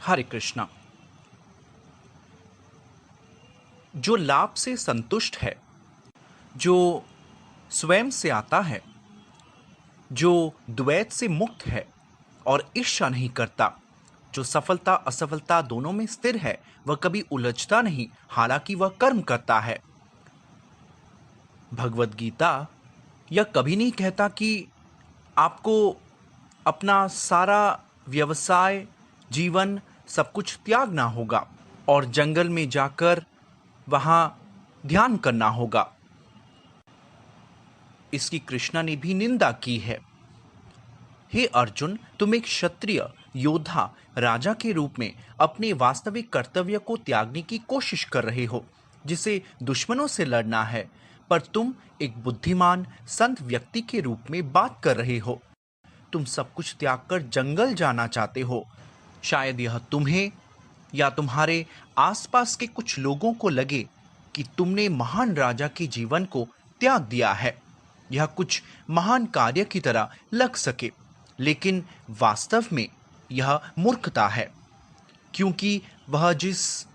हरे कृष्णा। जो लाभ से संतुष्ट है, जो स्वयं से आता है, जो द्वैत से मुक्त है और ईर्ष्या नहीं करता, जो सफलता असफलता दोनों में स्थिर है, वह कभी उलझता नहीं, हालांकि वह कर्म करता है। भगवत गीता यह कभी नहीं कहता कि आपको अपना सारा व्यवसाय, जीवन, सब कुछ त्यागना होगा और जंगल में जाकर वहां ध्यान करना होगा। इसकी कृष्णा ने भी निंदा की है। हे अर्जुन, तुम एक क्षत्रिय योद्धा राजा के रूप में अपने वास्तविक कर्तव्य को त्यागने की कोशिश कर रहे हो, जिसे दुश्मनों से लड़ना है, पर तुम एक बुद्धिमान संत व्यक्ति के रूप में बात कर रहे हो। तुम सब कुछ त्याग कर जंगल जाना चाहते हो। शायद यह तुम्हें या तुम्हारे आसपास के कुछ लोगों को लगे कि तुमने महान राजा के जीवन को त्याग दिया है। यह कुछ महान कार्य की तरह लग सके, लेकिन वास्तव में यह मूर्खता है, क्योंकि वह जिस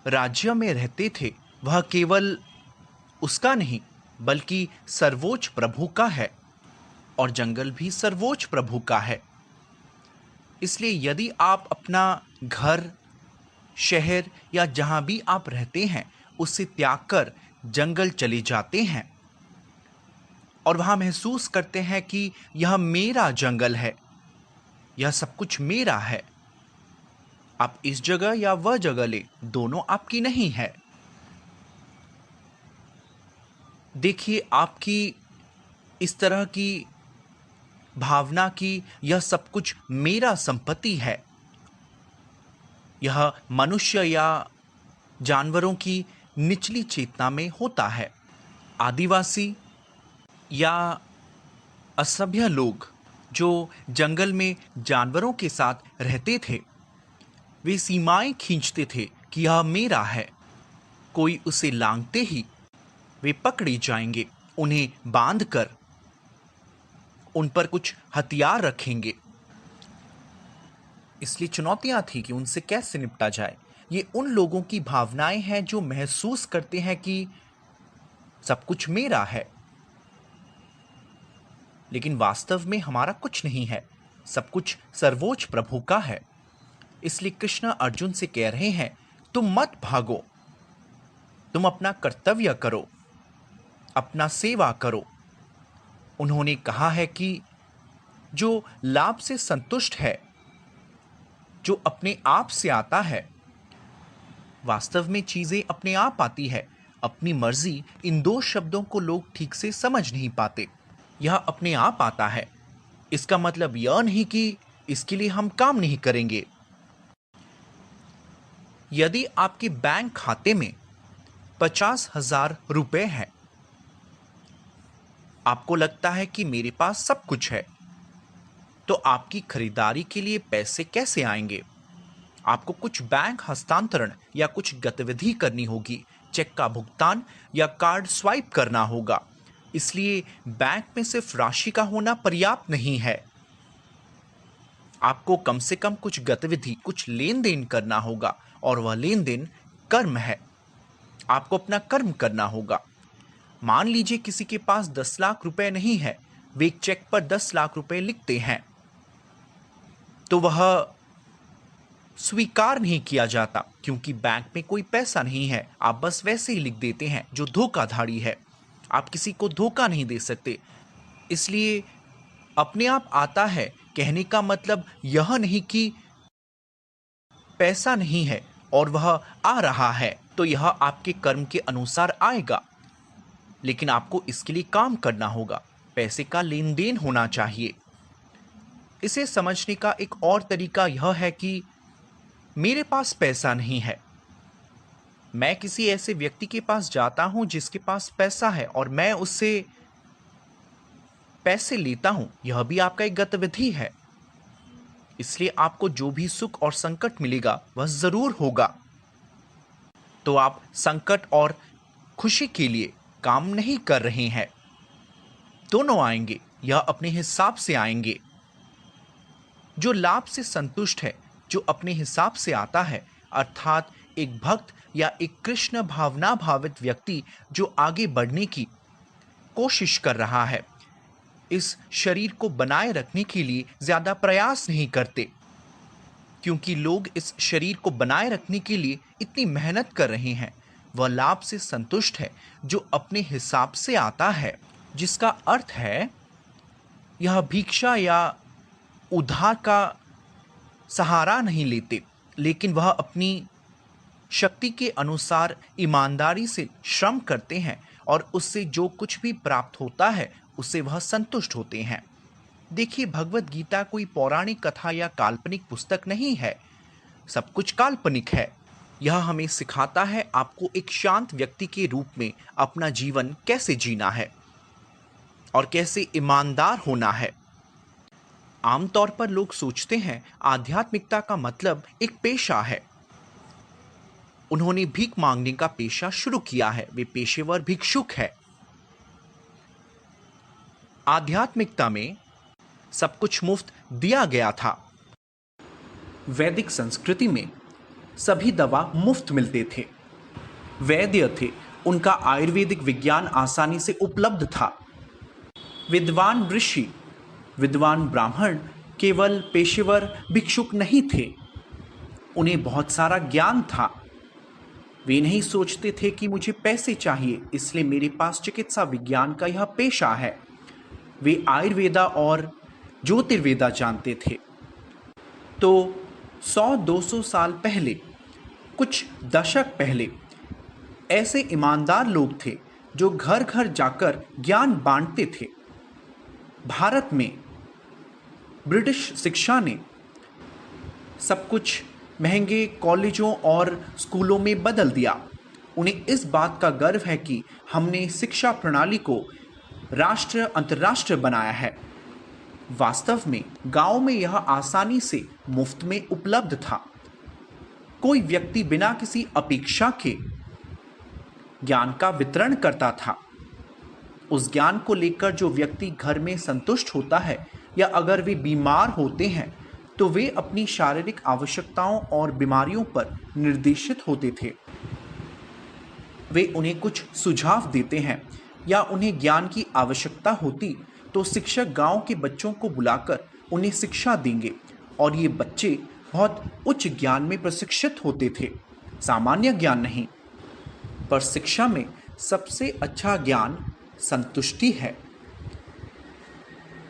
राज्य में रहते थे वह केवल उसका नहीं बल्कि सर्वोच्च प्रभु का है, और जंगल भी सर्वोच्च प्रभु का है। इसलिए यदि आप अपना घर, शहर या जहां भी आप रहते हैं उससे त्याग कर जंगल चले जाते हैं और वहां महसूस करते हैं कि यह मेरा जंगल है, यह सब कुछ मेरा है, आप इस जगह या वह जगह ले, दोनों आपकी नहीं है। देखिए, आपकी इस तरह की भावना की यह सब कुछ मेरा संपत्ति है, यह मनुष्य या जानवरों की निचली चेतना में होता है। आदिवासी या असभ्य लोग जो जंगल में जानवरों के साथ रहते थे, वे सीमाएं खींचते थे कि यह मेरा है। कोई उसे लांघते ही वे पकड़े जाएंगे, उन्हें बांधकर उन पर कुछ हथियार रखेंगे। इसलिए चुनौतियां थी कि उनसे कैसे निपटा जाए। ये उन लोगों की भावनाएं हैं जो महसूस करते हैं कि सब कुछ मेरा है, लेकिन वास्तव में हमारा कुछ नहीं है, सब कुछ सर्वोच्च प्रभु का है। इसलिए कृष्ण अर्जुन से कह रहे हैं, तुम मत भागो, तुम अपना कर्तव्य करो, अपना सेवा करो। उन्होंने कहा है कि जो लाभ से संतुष्ट है, जो अपने आप से आता है, वास्तव में चीजें अपने आप आती है। अपनी मर्जी, इन दो शब्दों को लोग ठीक से समझ नहीं पाते। यह अपने आप आता है, इसका मतलब यह नहीं कि इसके लिए हम काम नहीं करेंगे। यदि आपके बैंक खाते में 50,000 रुपए है, आपको लगता है कि मेरे पास सब कुछ है, तो आपकी खरीदारी के लिए पैसे कैसे आएंगे? आपको कुछ बैंक हस्तांतरण या कुछ गतिविधि करनी होगी, चेक का भुगतान या कार्ड स्वाइप करना होगा। इसलिए बैंक में सिर्फ राशि का होना पर्याप्त नहीं है, आपको कम से कम कुछ गतिविधि, कुछ लेन देन करना होगा, और वह लेन देन कर्म है। आपको अपना कर्म करना होगा। मान लीजिए किसी के पास 10 लाख रुपए नहीं है, वे एक चेक पर 10 लाख रुपए लिखते हैं, तो वह स्वीकार नहीं किया जाता, क्योंकि बैंक में कोई पैसा नहीं है। आप बस वैसे ही लिख देते हैं, जो धोखाधड़ी है। आप किसी को धोखा नहीं दे सकते। इसलिए अपने आप आता है कहने का मतलब यह नहीं कि पैसा नहीं है और वह आ रहा है तो यह आपके कर्म के अनुसार आएगा, लेकिन आपको इसके लिए काम करना होगा। पैसे का लेन देन होना चाहिए। इसे समझने का एक और तरीका यह है कि मेरे पास पैसा नहीं है, मैं किसी ऐसे व्यक्ति के पास जाता हूं जिसके पास पैसा है और मैं उससे पैसे लेता हूं, यह भी आपका एक गतिविधि है। इसलिए आपको जो भी सुख और संकट मिलेगा वह जरूर होगा। तो आप संकट और खुशी के लिए काम नहीं कर रहे हैं, दोनों आएंगे, यह अपने हिसाब से आएंगे। जो लाभ से संतुष्ट है जो अपने हिसाब से आता है, अर्थात एक भक्त या एक कृष्ण भावना भावित व्यक्ति जो आगे बढ़ने की कोशिश कर रहा है, इस शरीर को बनाए रखने के लिए ज्यादा प्रयास नहीं करते, क्योंकि लोग इस शरीर को बनाए रखने के लिए इतनी मेहनत कर रहे हैं। वह लाभ से संतुष्ट है जो अपने हिसाब से आता है, जिसका अर्थ है यह भिक्षा या उधार का सहारा नहीं लेते, लेकिन वह अपनी शक्ति के अनुसार ईमानदारी से श्रम करते हैं और उससे जो कुछ भी प्राप्त होता है उससे वह संतुष्ट होते हैं। देखिए, भगवत गीता कोई पौराणिक कथा या काल्पनिक पुस्तक नहीं है। सब कुछ काल्पनिक है। यह हमें सिखाता है आपको एक शांत व्यक्ति के रूप में अपना जीवन कैसे जीना है और कैसे ईमानदार होना है। आमतौर पर लोग सोचते हैं आध्यात्मिकता का मतलब एक पेशा है। उन्होंने भीख मांगने का पेशा शुरू किया है, वे पेशेवर भिक्षुक है। आध्यात्मिकता में सब कुछ मुफ्त दिया गया था। वैदिक संस्कृति में सभी दवा मुफ्त मिलते थे। वैद्य थे, उनका आयुर्वेदिक विज्ञान आसानी से उपलब्ध था। विद्वान ऋषि, विद्वान ब्राह्मण केवल पेशेवर भिक्षुक नहीं थे, उन्हें बहुत सारा ज्ञान था। वे नहीं सोचते थे कि मुझे पैसे चाहिए इसलिए मेरे पास चिकित्सा विज्ञान का यह पेशा है। वे आयुर्वेदा और ज्योतिर्वेदा जानते थे। तो 100-200 साल पहले, कुछ दशक पहले, ऐसे ईमानदार लोग थे जो घर घर जाकर ज्ञान बांटते थे। भारत में ब्रिटिश शिक्षा ने सब कुछ महंगे कॉलेजों और स्कूलों में बदल दिया। उन्हें इस बात का गर्व है कि हमने शिक्षा प्रणाली को राष्ट्र अंतर्राष्ट्रीय बनाया है। वास्तव में गांव में यह आसानी से मुफ्त में उपलब्ध था। कोई व्यक्ति बिना किसी अपेक्षा के ज्ञान का वितरण करता था। उस ज्ञान को लेकर जो व्यक्ति घर में संतुष्ट होता है या अगर वे बीमार होते हैं तो वे अपनी शारीरिक आवश्यकताओं और बीमारियों पर निर्देशित होते थे। वे उन्हें कुछ सुझाव देते हैं या उन्हें ज्ञान की आवश्यकता होती तो शिक्षक गांव के बच्चों को बुलाकर उन्हें शिक्षा देंगे और ये बच्चे बहुत उच्च ज्ञान में प्रशिक्षित होते थे, सामान्य ज्ञान नहीं। पर शिक्षा में सबसे अच्छा ज्ञान संतुष्टि है।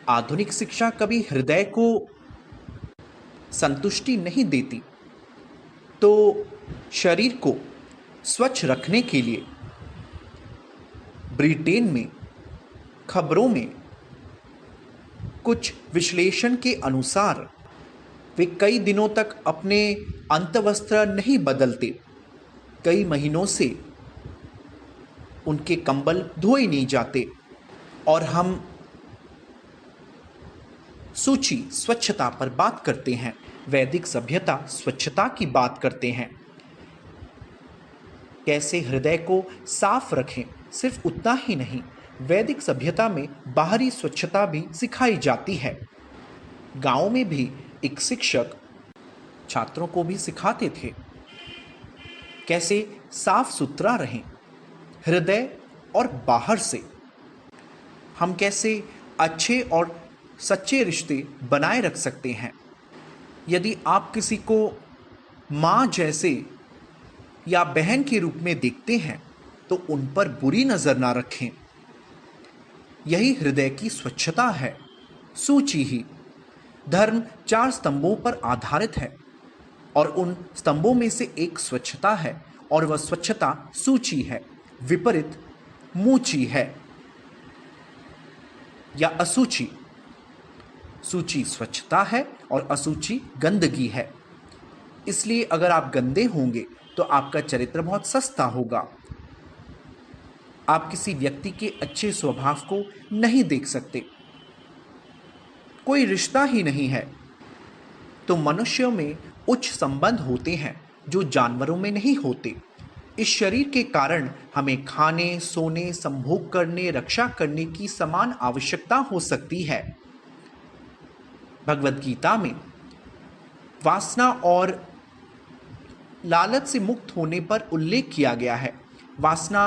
आधुनिक शिक्षा कभी हृदय को संतुष्टि नहीं देती। तो शरीर को स्वच्छ रखने के लिए ब्रिटेन में खबरों में कुछ विश्लेषण के अनुसार वे कई दिनों तक अपने अंतवस्त्र नहीं बदलते। कई महीनों से उनके कंबल धोए नहीं जाते। और हम सूची स्वच्छता पर बात करते हैं। वैदिक सभ्यता स्वच्छता की बात करते हैं, कैसे हृदय को साफ रखें। सिर्फ उतना ही नहीं, वैदिक सभ्यता में बाहरी स्वच्छता भी सिखाई जाती है। गांव में भी एक शिक्षक छात्रों को भी सिखाते थे कैसे साफ सुथरा रहें, हृदय और बाहर से। हम कैसे अच्छे और सच्चे रिश्ते बनाए रख सकते हैं। यदि आप किसी को माँ जैसे या बहन के रूप में देखते हैं तो उन पर बुरी नजर ना रखें। यही हृदय की स्वच्छता है। सूची ही धर्म 4 स्तंभों पर आधारित है और उन स्तंभों में से एक स्वच्छता है और वह स्वच्छता सूची है। विपरीत मूची है या असूची। सूची स्वच्छता है और असूची गंदगी है। इसलिए अगर आप गंदे होंगे तो आपका चरित्र बहुत सस्ता होगा। आप किसी व्यक्ति के अच्छे स्वभाव को नहीं देख सकते, कोई रिश्ता ही नहीं है। तो मनुष्यों में उच्च संबंध होते हैं जो जानवरों में नहीं होते। इस शरीर के कारण हमें खाने, सोने, संभोग करने, रक्षा करने की समान आवश्यकता हो सकती है। भगवत गीता में वासना और लालच से मुक्त होने पर उल्लेख किया गया है। वासना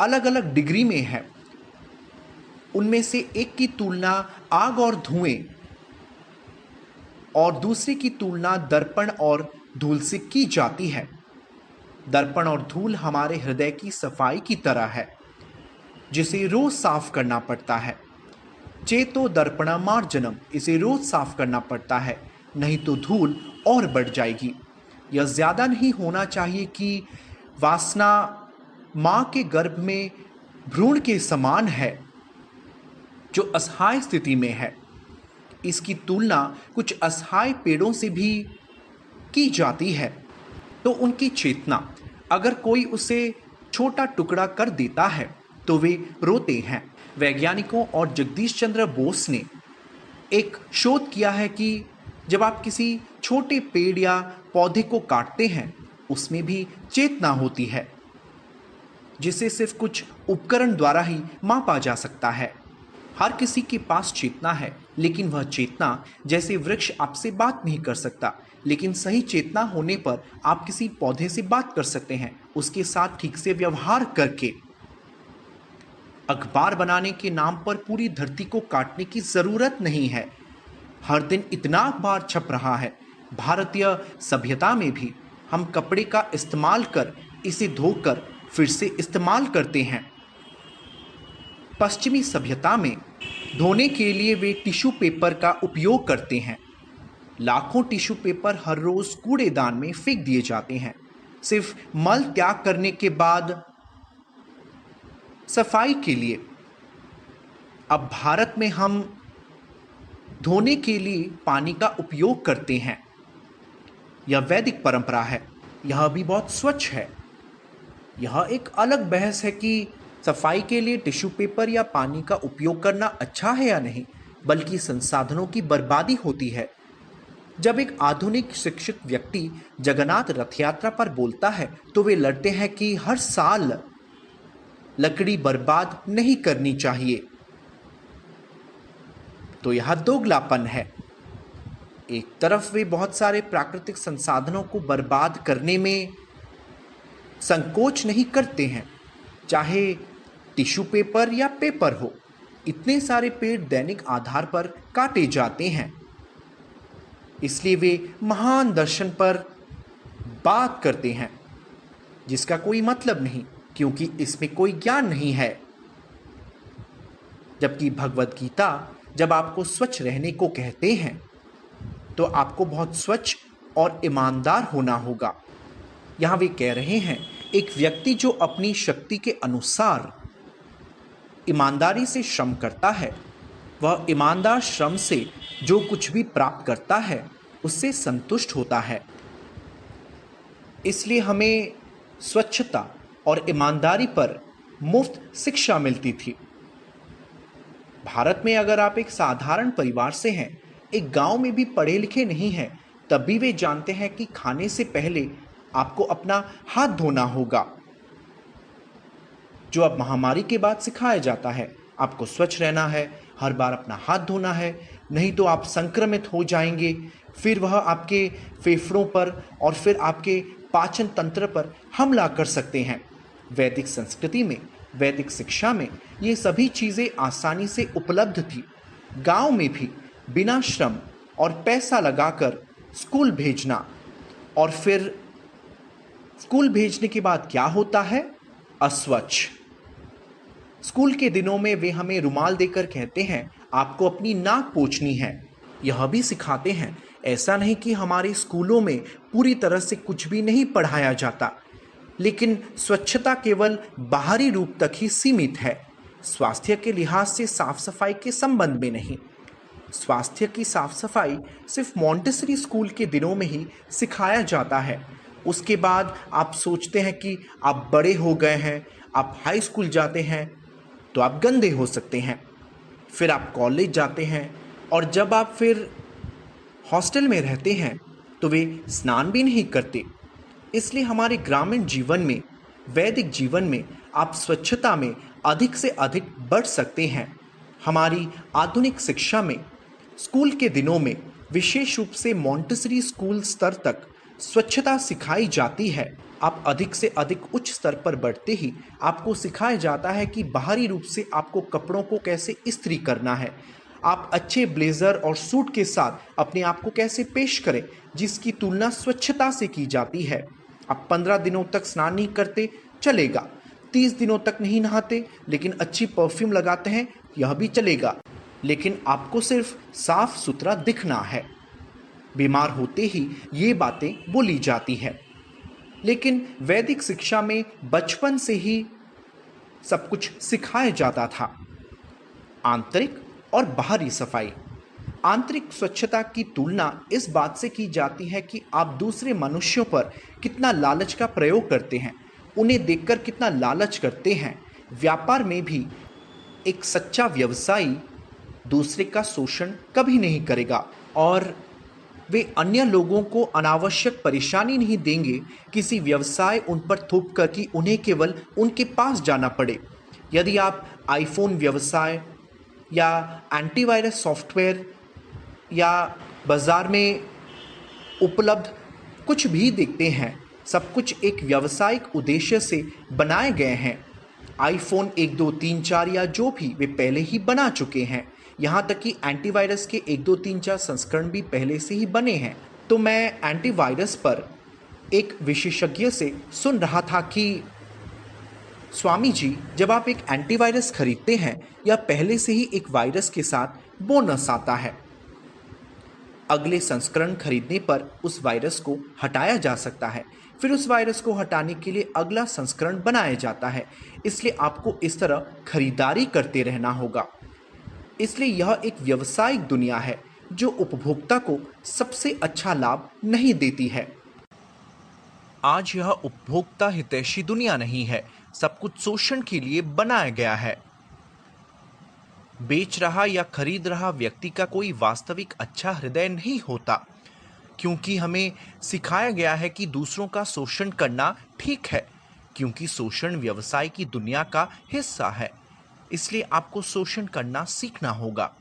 अलग अलग डिग्री में है। उनमें से एक की तुलना आग और धुएं और दूसरे की तुलना दर्पण और धूल से की जाती है। दर्पण और धूल हमारे हृदय की सफाई की तरह है, जिसे रोज साफ करना पड़ता है। चेतो दर्पणा मार्जनम, इसे रोज साफ करना पड़ता है, नहीं तो धूल और बढ़ जाएगी। यह ज्यादा नहीं होना चाहिए कि वासना मां के गर्भ में भ्रूण के समान है, जो असहाय स्थिति में है। इसकी तुलना कुछ असहाय पेड़ों से भी की जाती है। तो उनकी चेतना, अगर कोई उसे छोटा टुकड़ा कर देता है तो वे रोते हैं। वैज्ञानिकों और जगदीश चंद्र बोस ने एक शोध किया है कि जब आप किसी छोटे पेड़ या पौधे को काटते हैं, उसमें भी चेतना होती है, जिसे सिर्फ कुछ उपकरण द्वारा ही मापा जा सकता है। हर किसी के पास चेतना है, लेकिन वह चेतना जैसे वृक्ष आपसे बात नहीं कर सकता। लेकिन सही चेतना होने पर आप किसी पौधे से बात कर सकते हैं, उसके साथ ठीक से व्यवहार करके। अखबार बनाने के नाम पर पूरी धरती को काटने की जरूरत नहीं है। हर दिन इतना अखबार छप रहा है। भारतीय सभ्यता में भी हम कपड़े का इस्तेमाल कर इसे धोकर फिर से इस्तेमाल करते हैं। पश्चिमी सभ्यता में धोने के लिए वे टिश्यू पेपर का उपयोग करते हैं। लाखों टिश्यू पेपर हर रोज कूड़ेदान में फेंक दिए जाते हैं, सिर्फ मल त्याग करने के बाद सफाई के लिए। अब भारत में हम धोने के लिए पानी का उपयोग करते हैं। यह वैदिक परंपरा है, यह भी बहुत स्वच्छ है। यह एक अलग बहस है कि सफाई के लिए टिश्यू पेपर या पानी का उपयोग करना अच्छा है या नहीं, बल्कि संसाधनों की बर्बादी होती है। जब एक आधुनिक शिक्षित व्यक्ति जगन्नाथ रथ यात्रा पर बोलता है तो वे लड़ते हैं कि हर साल लकड़ी बर्बाद नहीं करनी चाहिए। तो यह दोगलापन है। एक तरफ वे बहुत सारे प्राकृतिक संसाधनों को बर्बाद करने में संकोच नहीं करते हैं, चाहे टिश्यू पेपर या पेपर हो। इतने सारे पेड़ दैनिक आधार पर काटे जाते हैं, इसलिए वे महान दर्शन पर बात करते हैं, जिसका कोई मतलब नहीं, क्योंकि इसमें कोई ज्ञान नहीं है। जबकि भगवत गीता जब आपको स्वच्छ रहने को कहते हैं, तो आपको बहुत स्वच्छ और ईमानदार होना होगा। यहां वे कह रहे हैं, एक व्यक्ति जो अपनी शक्ति के अनुसार ईमानदारी से श्रम करता है, वह ईमानदार श्रम से जो कुछ भी प्राप्त करता है उससे संतुष्ट होता है। इसलिए हमें स्वच्छता और ईमानदारी पर मुफ्त शिक्षा मिलती थी। भारत में अगर आप एक साधारण परिवार से हैं, एक गांव में भी पढ़े लिखे नहीं हैं, तब भी वे जानते हैं कि खाने से पहले आपको अपना हाथ धोना होगा, जो अब महामारी के बाद सिखाया जाता है। आपको स्वच्छ रहना है, हर बार अपना हाथ धोना है, नहीं तो आप संक्रमित हो जाएंगे। फिर वह आपके फेफड़ों पर और फिर आपके पाचन तंत्र पर हमला कर सकते हैं। वैदिक संस्कृति में, वैदिक शिक्षा में ये सभी चीज़ें आसानी से उपलब्ध थी। गांव में भी बिना श्रम और पैसा लगाकर स्कूल भेजना, और फिर स्कूल भेजने के बाद क्या होता है? अस्वच्छ। स्कूल के दिनों में वे हमें रुमाल देकर कहते हैं, आपको अपनी नाक पोंछनी है। यह भी सिखाते हैं। ऐसा नहीं कि हमारे स्कूलों में पूरी तरह से कुछ भी नहीं पढ़ाया जाता, लेकिन स्वच्छता केवल बाहरी रूप तक ही सीमित है। स्वास्थ्य के लिहाज से साफ सफाई के संबंध में नहीं। स्वास्थ्य की साफ सफाई सिर्फ मॉन्टेसरी स्कूल के दिनों में ही सिखाया जाता है। उसके बाद आप सोचते हैं कि आप बड़े हो गए हैं, आप हाई स्कूल जाते हैं तो आप गंदे हो सकते हैं। फिर आप कॉलेज जाते हैं, और जब आप फिर हॉस्टल में रहते हैं तो वे स्नान भी नहीं करते। इसलिए हमारे ग्रामीण जीवन में, वैदिक जीवन में आप स्वच्छता में अधिक से अधिक बढ़ सकते हैं। हमारी आधुनिक शिक्षा में, स्कूल के दिनों में विशेष रूप से मॉन्टेसरी स्कूल स्तर तक स्वच्छता सिखाई जाती है। आप अधिक से अधिक उच्च स्तर पर बढ़ते ही आपको सिखाया जाता है कि बाहरी रूप से आपको कपड़ों को कैसे इस्त्री करना है, आप अच्छे ब्लेजर और सूट के साथ अपने आप को कैसे पेश करें, जिसकी तुलना स्वच्छता से की जाती है। आप 15 दिनों तक स्नान नहीं करते, चलेगा। 30 दिनों तक नहीं नहाते लेकिन अच्छी परफ्यूम लगाते हैं, यह भी चलेगा। लेकिन आपको सिर्फ साफ सुथरा दिखना है। बीमार होते ही ये बातें बोली जाती है। लेकिन वैदिक शिक्षा में बचपन से ही सब कुछ सिखाया जाता था। आंतरिक और बाहरी सफाई। आंतरिक स्वच्छता की तुलना इस बात से की जाती है कि आप दूसरे मनुष्यों पर कितना लालच का प्रयोग करते हैं, उन्हें देखकर कितना लालच करते हैं। व्यापार में भी एक सच्चा व्यवसायी दूसरे का शोषण कभी नहीं करेगा और वे अन्य लोगों को अनावश्यक परेशानी नहीं देंगे, किसी व्यवसाय उन पर थोप कर कि उन्हें केवल उनके पास जाना पड़े। यदि आप आईफोन व्यवसाय या एंटीवायरस सॉफ्टवेयर या बाजार में उपलब्ध कुछ भी देखते हैं, सब कुछ एक व्यावसायिक उद्देश्य से बनाए गए हैं। आईफोन 1, 2, 3, 4 या जो भी वे पहले ही बना चुके हैं। यहाँ तक कि एंटीवायरस के 1, 2, 3, 4 संस्करण भी पहले से ही बने हैं। तो मैं एंटीवायरस पर एक विशेषज्ञ से सुन रहा था कि स्वामी जी, जब आप एक एंटीवायरस खरीदते हैं या पहले से ही एक वायरस के साथ बोनस आता है। अगले संस्करण खरीदने पर उस वायरस को हटाया जा सकता है, फिर उस वायरस को हटाने के लिए अगला संस्करण बनाया जाता है। इसलिए आपको इस तरह खरीदारी करते रहना होगा। इसलिए यह एक व्यावसायिक दुनिया है जो उपभोक्ता को सबसे अच्छा लाभ नहीं देती है। आज यह उपभोक्ता हितैषी दुनिया नहीं है, सब कुछ शोषण के लिए बनाया गया है। बेच रहा या खरीद रहा व्यक्ति का कोई वास्तविक अच्छा हृदय नहीं होता, क्योंकि हमें सिखाया गया है कि दूसरों का शोषण करना ठीक है, क्योंकि शोषण व्यवसाय की दुनिया का हिस्सा है। इसलिए आपको शोषण करना सीखना होगा,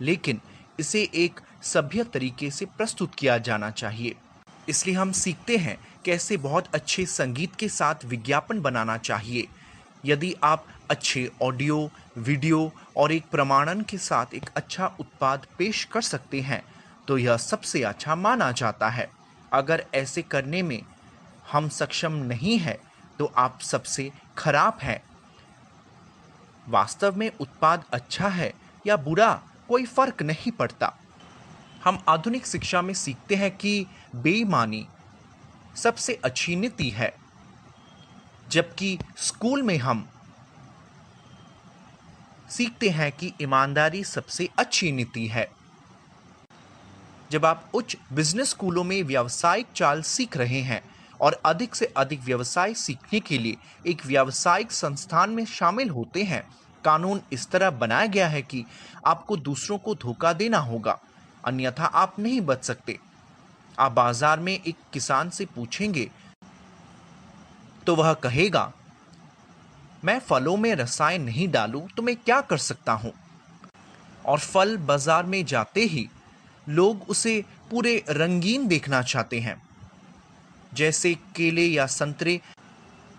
लेकिन इसे एक सभ्य तरीके से प्रस्तुत किया जाना चाहिए। इसलिए हम सीखते हैं कैसे बहुत अच्छे संगीत के साथ विज्ञापन बनाना चाहिए। यदि आप अच्छे ऑडियो, वीडियो और एक प्रमाणन के साथ एक अच्छा उत्पाद पेश कर सकते हैं, तो यह सबसे अच्छा माना जाता है। अगर ऐसे करने में हम सक्षम नहीं हैं, तो आप सबसे खराब हैं। वास्तव में उत्पाद अच्छा है या बुरा कोई फर्क नहीं पड़ता। हम आधुनिक शिक्षा में सीखते हैं कि बेईमानी सबसे अच्छी नीति है, जबकि स्कूल में हम सीखते हैं कि ईमानदारी सबसे अच्छी नीति है। जब आप उच्च बिजनेस स्कूलों में व्यावसायिक चाल सीख रहे हैं और अधिक से अधिक व्यवसाय सीखने के लिए एक व्यावसायिक संस्थान में शामिल होते हैं, कानून इस तरह बनाया गया है कि आपको दूसरों को धोखा देना होगा, अन्यथा आप नहीं बच सकते। आप बाजार में एक किसान से पूछेंगे तो वह कहेगा, मैं फलों में रसायन नहीं डालूं तो मैं क्या कर सकता हूं। और फल बाजार में जाते ही लोग उसे पूरे रंगीन देखना चाहते हैं, जैसे केले या संतरे।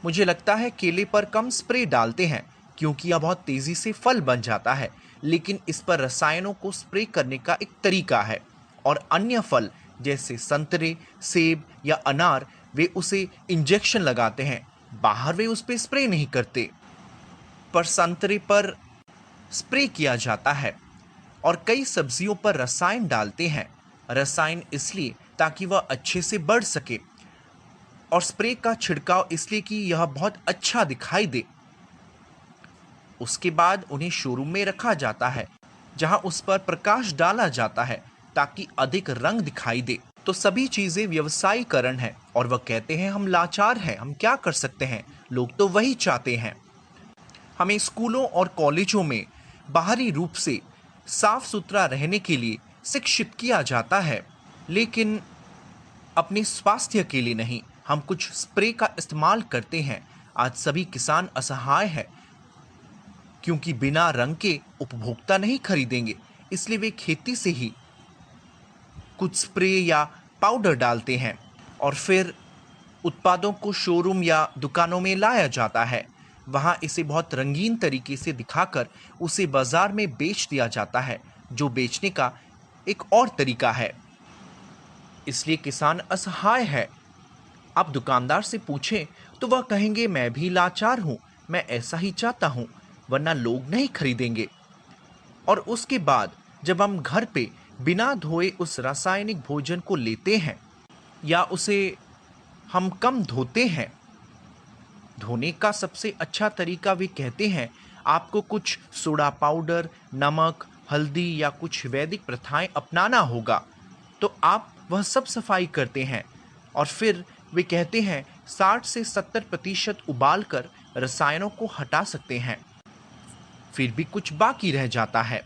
मुझे लगता है केले पर कम स्प्रे डालते हैं क्योंकि यह बहुत तेजी से फल बन जाता है, लेकिन इस पर रसायनों को स्प्रे करने का एक तरीका है। और अन्य फल जैसे संतरे, सेब या अनार, वे उसे इंजेक्शन लगाते हैं, बाहर वे उस पर स्प्रे नहीं करते। पर संतरे पर स्प्रे किया जाता है और कई सब्जियों पर रसायन डालते हैं। रसायन इसलिए ताकि वह अच्छे से बढ़ सके, और स्प्रे का छिड़काव इसलिए कि यह बहुत अच्छा दिखाई दे। उसके बाद उन्हें शोरूम में रखा जाता है जहां उस पर प्रकाश डाला जाता है ताकि अधिक रंग दिखाई दे। तो सभी चीजें व्यवसायीकरण है और वह कहते हैं हम लाचार हैं, हम क्या कर सकते हैं, लोग तो वही चाहते हैं। हमें स्कूलों और कॉलेजों में बाहरी रूप से साफ सुथरा रहने के लिए शिक्षित किया जाता है, लेकिन अपने स्वास्थ्य के लिए नहीं। हम कुछ स्प्रे का इस्तेमाल करते हैं। आज सभी किसान असहाय हैं क्योंकि बिना रंग के उपभोक्ता नहीं खरीदेंगे, इसलिए वे खेती से ही कुछ स्प्रे या पाउडर डालते हैं और फिर उत्पादों को शोरूम या दुकानों में लाया जाता है। वहाँ इसे बहुत रंगीन तरीके से दिखाकर उसे बाजार में बेच दिया जाता है, जो बेचने का एक और तरीका है। इसलिए किसान असहाय है। आप दुकानदार से पूछें तो वह कहेंगे, मैं भी लाचार हूँ, मैं ऐसा ही चाहता हूँ, वरना लोग नहीं खरीदेंगे। और उसके बाद जब हम घर पे बिना धोए उस रासायनिक भोजन को लेते हैं या उसे हम कम धोते हैं, धोने का सबसे अच्छा तरीका वे कहते हैं आपको कुछ सोडा पाउडर, नमक, हल्दी या कुछ वैदिक प्रथाएं अपनाना होगा। तो आप वह सब सफाई करते हैं और फिर वे कहते हैं 60 से 70% उबाल कर रसायनों को हटा सकते हैं, फिर भी कुछ बाकी रह जाता है।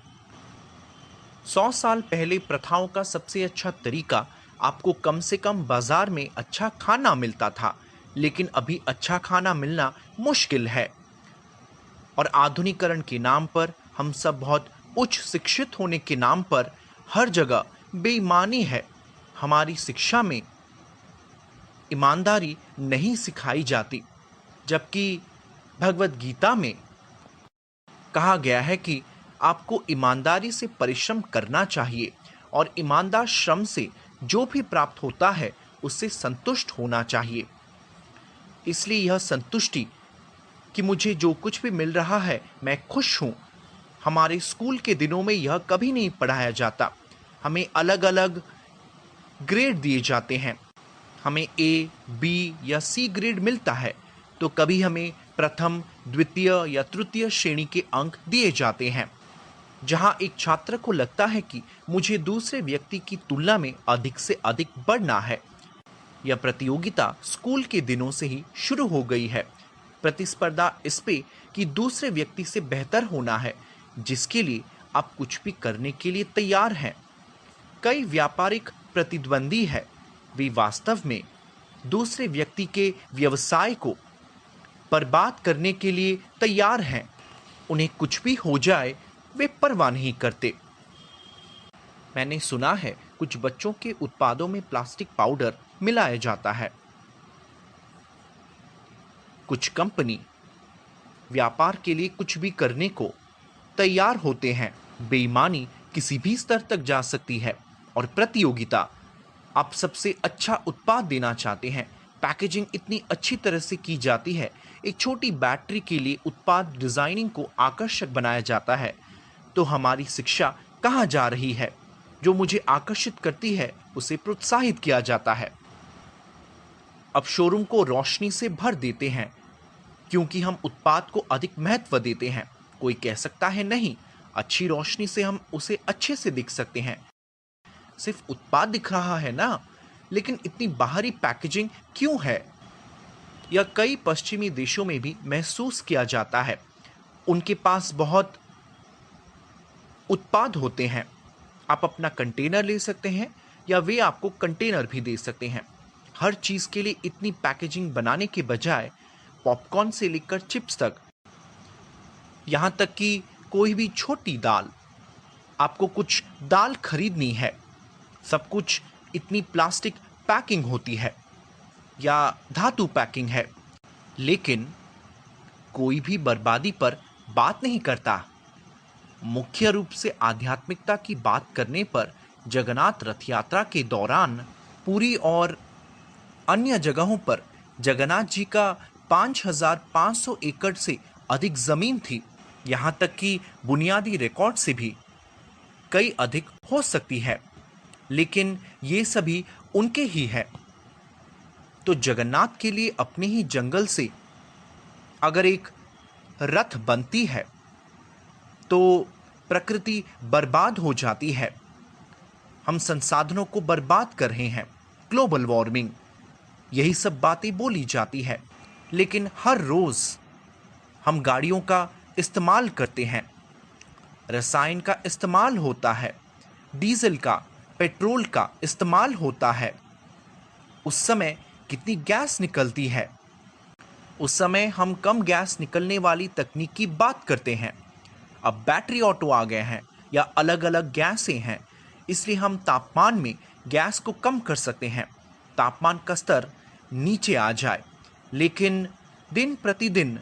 100 साल पहले प्रथाओं का सबसे अच्छा तरीका आपको कम से कम बाजार में अच्छा खाना मिलता था, लेकिन अभी अच्छा खाना मिलना मुश्किल है। और आधुनिकीकरण के नाम पर, हम सब बहुत उच्च शिक्षित होने के नाम पर हर जगह बेईमानी है। हमारी शिक्षा में ईमानदारी नहीं सिखाई जाती, जबकि भगवत गीता में कहा गया है कि आपको ईमानदारी से परिश्रम करना चाहिए और ईमानदार श्रम से जो भी प्राप्त होता है उससे संतुष्ट होना चाहिए। इसलिए यह संतुष्टि कि मुझे जो कुछ भी मिल रहा है मैं खुश हूँ, हमारे स्कूल के दिनों में यह कभी नहीं पढ़ाया जाता। हमें अलग अलग ग्रेड दिए जाते हैं, हमें ए, बी या सी ग्रेड मिलता है, तो कभी हमें प्रथम, द्वितीय या तृतीय श्रेणी के अंक दिए जाते हैं, जहां एक छात्र को लगता है कि मुझे दूसरे व्यक्ति की तुलना में अधिक से अधिक बढ़ना है। यह प्रतियोगिता स्कूल के दिनों से ही शुरू हो गई है। प्रतिस्पर्धा इस पे कि दूसरे व्यक्ति से बेहतर होना है, जिसके लिए आप कुछ भी करने के लिए तैयार हैं। कई व्यापारिक प्रतिद्वंदी है, वे वास्तव में दूसरे व्यक्ति के व्यवसाय को बर्बाद करने के लिए तैयार हैं। उन्हें कुछ भी हो जाए वे परवाह नहीं करते। मैंने सुना है कुछ बच्चों के उत्पादों में प्लास्टिक पाउडर मिलाया जाता है। कुछ कंपनी व्यापार के लिए कुछ भी करने को तैयार होते हैं। बेईमानी किसी भी स्तर तक जा सकती है और प्रतियोगिता, आप सबसे अच्छा उत्पाद देना चाहते हैं, पैकेजिंग इतनी अच्छी तरह से की जाती है, एक छोटी बैटरी के लिए उत्पाद डिजाइनिंग को आकर्षक बनाया जाता है, तो हमारी शिक्षा कहाँ जा रही है? जो मुझे आकर्षित करती है उसे प्रोत्साहित किया जाता है। अब शोरूम को रोशनी से भर देते हैं क्योंकि हम उत्पाद को अधिक महत्व देते हैं। कोई कह सकता है नहीं, अच्छी रोशनी से हम उसे अच्छे से दिख सकते हैं, सिर्फ उत्पाद दिख रहा है ना, लेकिन इतनी बाहरी पैकेजिंग क्यों है? यह कई पश्चिमी देशों में भी महसूस किया जाता है। उनके पास बहुत उत्पाद होते हैं, आप अपना कंटेनर ले सकते हैं या वे आपको कंटेनर भी दे सकते हैं। हर चीज़ के लिए इतनी पैकेजिंग बनाने के बजाय पॉपकॉर्न से लेकर चिप्स तक, यहाँ तक कि कोई भी छोटी दाल, आपको कुछ दाल खरीदनी है, सब कुछ इतनी प्लास्टिक पैकिंग होती है या धातु पैकिंग है, लेकिन कोई भी बर्बादी पर बात नहीं करता। मुख्य रूप से आध्यात्मिकता की बात करने पर जगन्नाथ रथ यात्रा के दौरान पुरी और अन्य जगहों पर जगन्नाथ जी का 5,500 एकड़ से अधिक जमीन थी। यहाँ तक कि बुनियादी रिकॉर्ड से भी कई अधिक हो सकती है, लेकिन ये सभी उनके ही है। तो जगन्नाथ के लिए अपने ही जंगल से अगर एक रथ बनती है तो प्रकृति बर्बाद हो जाती है। हम संसाधनों को बर्बाद कर रहे हैं, ग्लोबल वार्मिंग, यही सब बातें बोली जाती है। लेकिन हर रोज हम गाड़ियों का इस्तेमाल करते हैं, रसायन का इस्तेमाल होता है, डीजल का, पेट्रोल का इस्तेमाल होता है। उस समय कितनी गैस निकलती है? उस समय हम कम गैस निकलने वाली तकनीक की बात करते हैं। अब बैटरी ऑटो आ गए हैं या अलग अलग गैसें हैं, इसलिए हम तापमान में गैस को कम कर सकते हैं, तापमान का स्तर नीचे आ जाए। लेकिन दिन प्रतिदिन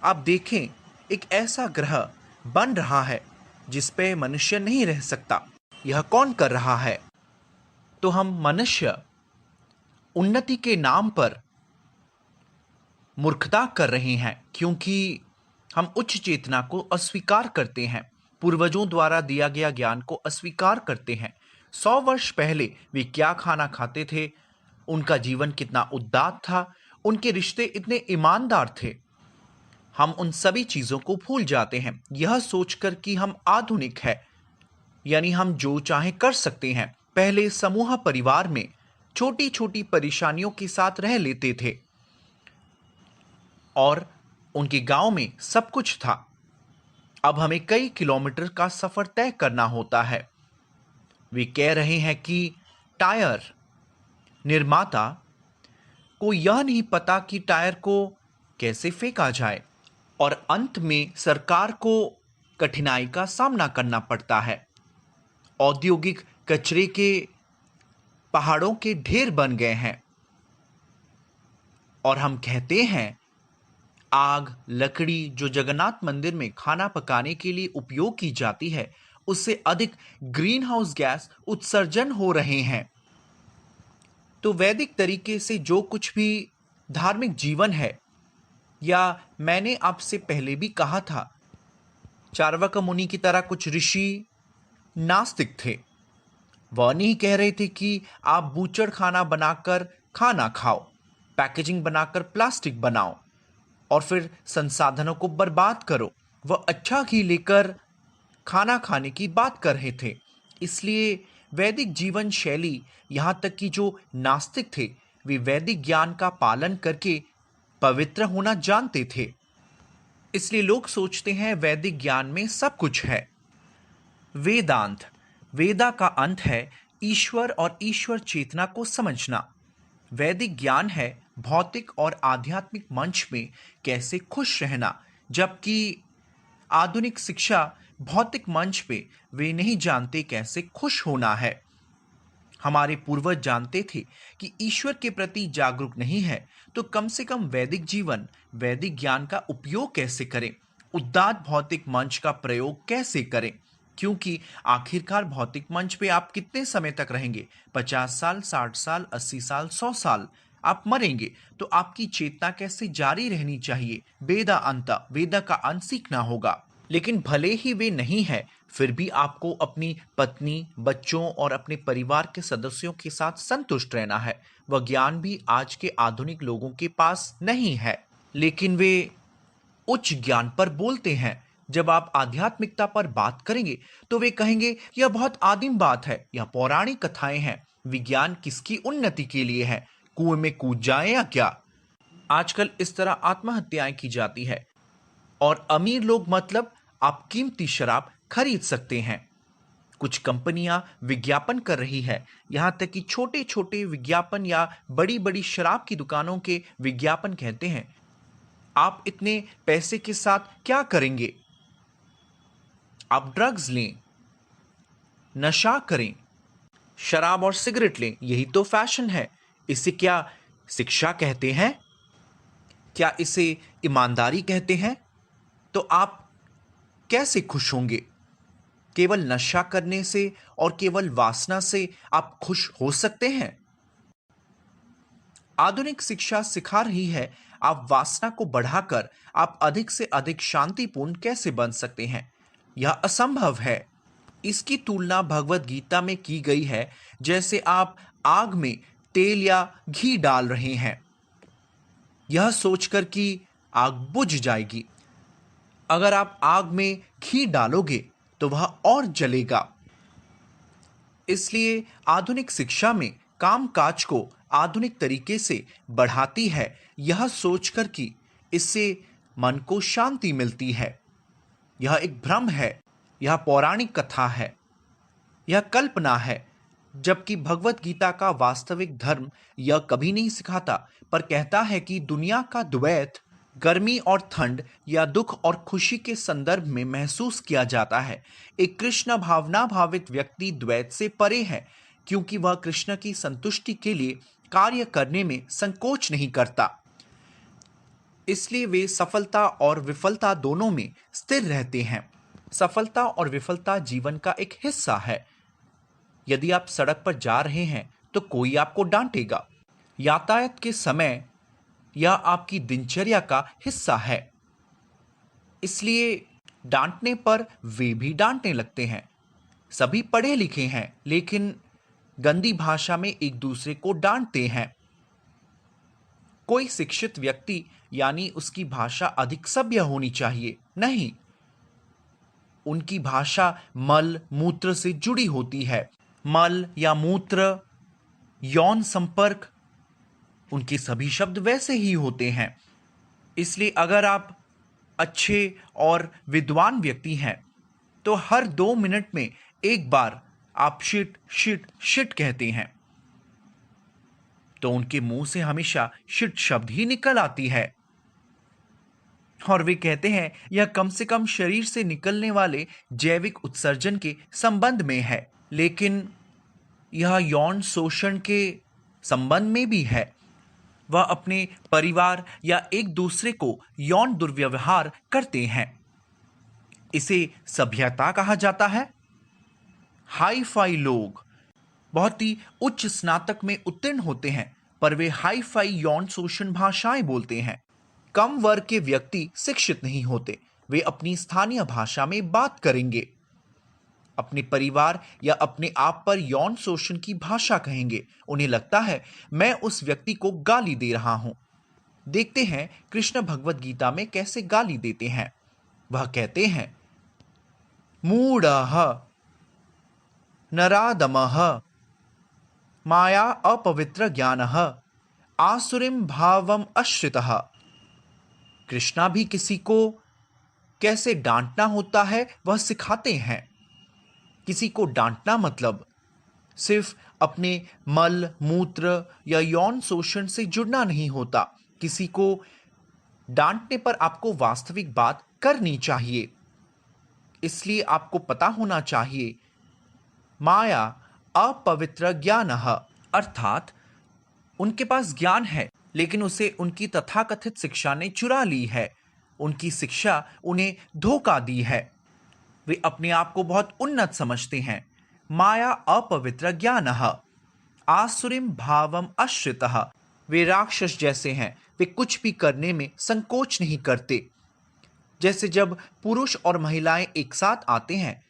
आप देखें, एक ऐसा ग्रह बन रहा है जिस पे मनुष्य नहीं रह सकता। यह कौन कर रहा है? तो हम मनुष्य उन्नति के नाम पर मूर्खता कर रहे हैं, क्योंकि हम उच्च चेतना को अस्वीकार करते हैं, पूर्वजों द्वारा दिया गया ज्ञान को अस्वीकार करते हैं। 100 वर्ष पहले वे क्या खाना खाते थे, उनका जीवन कितना उदात्त था, उनके रिश्ते इतने ईमानदार थे, हम उन सभी चीजों को भूल जाते हैं, यह सोचकर कि हम आधुनिक हैं, यानी हम जो चाहे कर सकते हैं। पहले समूह परिवार में छोटी छोटी परेशानियों के साथ रह लेते थे और उनके गांव में सब कुछ था। अब हमें कई किलोमीटर का सफर तय करना होता है। वे कह रहे हैं कि टायर निर्माता को यह नहीं पता कि टायर को कैसे फेंका जाए, और अंत में सरकार को कठिनाई का सामना करना पड़ता है। औद्योगिक कचरे के पहाड़ों के ढेर बन गए हैं और हम कहते हैं आग, लकड़ी जो जगन्नाथ मंदिर में खाना पकाने के लिए उपयोग की जाती है, उससे अधिक ग्रीन हाउस गैस उत्सर्जन हो रहे हैं। तो वैदिक तरीके से जो कुछ भी धार्मिक जीवन है, या मैंने आपसे पहले भी कहा था, चार्वाक मुनि की तरह कुछ ऋषि नास्तिक थे। वह नहीं कह रहे थे कि आप बूचड़ खाना बनाकर खाना खाओ, पैकेजिंग बनाकर प्लास्टिक बनाओ और फिर संसाधनों को बर्बाद करो। वह अच्छा घी लेकर खाना खाने की बात कर रहे थे। इसलिए वैदिक जीवन शैली, यहाँ तक कि जो नास्तिक थे, वे वैदिक ज्ञान का पालन करके पवित्र होना जानते थे। इसलिए लोग सोचते हैं वैदिक ज्ञान में सब कुछ है। वेदांत, वेदा का अंत है ईश्वर और ईश्वर चेतना को समझना। वैदिक ज्ञान है भौतिक और आध्यात्मिक मंच में कैसे खुश रहना, जबकि आधुनिक शिक्षा भौतिक मंच पे वे नहीं जानते कैसे खुश होना है। हमारे पूर्वज जानते थे कि ईश्वर के प्रति जागरूक नहीं है, तो कम से कम वैदिक जीवन, वैदिक ज्ञान का उपयोग कैसे करें, उदात्त भौतिक मंच का प्रयोग कैसे करें। क्योंकि आखिरकार भौतिक मंच पे आप कितने समय तक रहेंगे? 50 साल, 60 साल, 80 साल, 100 साल आप मरेंगे। तो आपकी चेतना कैसे जारी रहनी चाहिए? वेदा अंत, वेदा का अंत सीखना होगा। लेकिन भले ही वे नहीं है, फिर भी आपको अपनी पत्नी, बच्चों और अपने परिवार के सदस्यों के साथ संतुष्ट रहना है। वह ज्ञान भी आज के आधुनिक लोगों के पास नहीं है, लेकिन वे उच्च ज्ञान पर बोलते हैं। जब आप आध्यात्मिकता पर बात करेंगे तो वे कहेंगे यह बहुत आदिम बात है, यह पौराणिक कथाएं हैं, विज्ञान किसकी उन्नति के लिए है, कुएं में कूद जाए या क्या। आजकल इस तरह आत्महत्याएं की जाती है और अमीर लोग, मतलब आप कीमती शराब खरीद सकते हैं। कुछ कंपनियां विज्ञापन कर रही है, यहां तक कि छोटे छोटे विज्ञापन या बड़ी बड़ी शराब की दुकानों के विज्ञापन कहते हैं आप इतने पैसे के साथ क्या करेंगे? आप ड्रग्स लें, नशा करें, शराब और सिगरेट लें, यही तो फैशन है। इसे क्या शिक्षा कहते हैं? क्या इसे ईमानदारी कहते हैं? तो आप कैसे खुश होंगे? केवल नशा करने से और केवल वासना से आप खुश हो सकते हैं? आधुनिक शिक्षा सिखा रही है आप वासना को बढ़ाकर आप अधिक से अधिक शांतिपूर्ण कैसे बन सकते हैं। यह असंभव है। इसकी तुलना भगवत गीता में की गई है, जैसे आप आग में तेल या घी डाल रहे हैं, यह सोचकर कि आग बुझ जाएगी। अगर आप आग में घी डालोगे तो वह और जलेगा। इसलिए आधुनिक शिक्षा में कामकाज को आधुनिक तरीके से बढ़ाती है, यह सोचकर कि इससे मन को शांति मिलती है। यह एक भ्रम है, यह पौराणिक कथा है, यह कल्पना है। जबकि भगवत गीता का वास्तविक धर्म यह कभी नहीं सिखाता, पर कहता है कि दुनिया का द्वैत गर्मी और ठंड या दुख और खुशी के संदर्भ में महसूस किया जाता है। एक कृष्ण भावना भावित व्यक्ति द्वैत से परे है। क्योंकि वह कृष्ण की संतुष्टि के लिए कार्य करने में संकोच नहीं करता। इसलिए वे सफलता और विफलता दोनों में स्थिर रहते हैं। सफलता और विफलता जीवन का एक हिस्सा है। यदि आप सड़क पर जा रहे हैं तो कोई आपको डांटेगा। यातायात के समय यह आपकी दिनचर्या का हिस्सा है। इसलिए डांटने पर वे भी डांटने लगते हैं। सभी पढ़े लिखे हैं लेकिन गंदी भाषा में एक दूसरे को डांटते हैं। कोई शिक्षित व्यक्ति यानी उसकी भाषा अधिक सभ्य होनी चाहिए? नहीं, उनकी भाषा मल मूत्र से जुड़ी होती है। मल या मूत्र, यौन संपर्क, उनके सभी शब्द वैसे ही होते हैं। इसलिए अगर आप अच्छे और विद्वान व्यक्ति हैं तो हर 2 मिनट में एक बार आप शिट शिट शिट कहते हैं तो उनके मुंह से हमेशा शिट शब्द ही निकल आती है। और वे कहते हैं यह कम से कम शरीर से निकलने वाले जैविक उत्सर्जन के संबंध में है, लेकिन यह यौन शोषण के संबंध में भी है। वह अपने परिवार या एक दूसरे को यौन दुर्व्यवहार करते हैं। इसे सभ्यता कहा जाता है। हाई फाई लोग बहुत ही उच्च स्नातक में उत्तीर्ण होते हैं पर वे हाई फाई यौन शोषण भाषाएं बोलते हैं। कम वर्ग के व्यक्ति शिक्षित नहीं होते, वे अपनी स्थानीय भाषा में बात करेंगे। अपने परिवार या अपने आप पर यौन शोषण की भाषा कहेंगे। उन्हें लगता है मैं उस व्यक्ति को गाली दे रहा हूं। देखते हैं कृष्ण भगवत गीता में कैसे गाली देते हैं। वह कहते हैं मूढ़ः नरादमः माया अपवित्र ज्ञानः आसुरिम भावम आश्रितः। कृष्णा भी किसी को कैसे डांटना होता है वह सिखाते हैं। किसी को डांटना मतलब सिर्फ अपने मल मूत्र या यौन शोषण से जुड़ना नहीं होता। किसी को डांटने पर आपको वास्तविक बात करनी चाहिए। इसलिए आपको पता होना चाहिए माया अपवित्र ज्ञानः, अर्थात उनके पास ज्ञान है लेकिन उसे उनकी तथाकथित शिक्षा ने चुरा ली है। उनकी शिक्षा उन्हें धोखा दी है। वे अपने आप को बहुत उन्नत समझते हैं। माया अपवित्र ज्ञानः आसुरिम भावम आश्रितः। वे राक्षस जैसे हैं। वे कुछ भी करने में संकोच नहीं करते। जैसे जब पुरुष और महिलाएं एक साथ आते हैं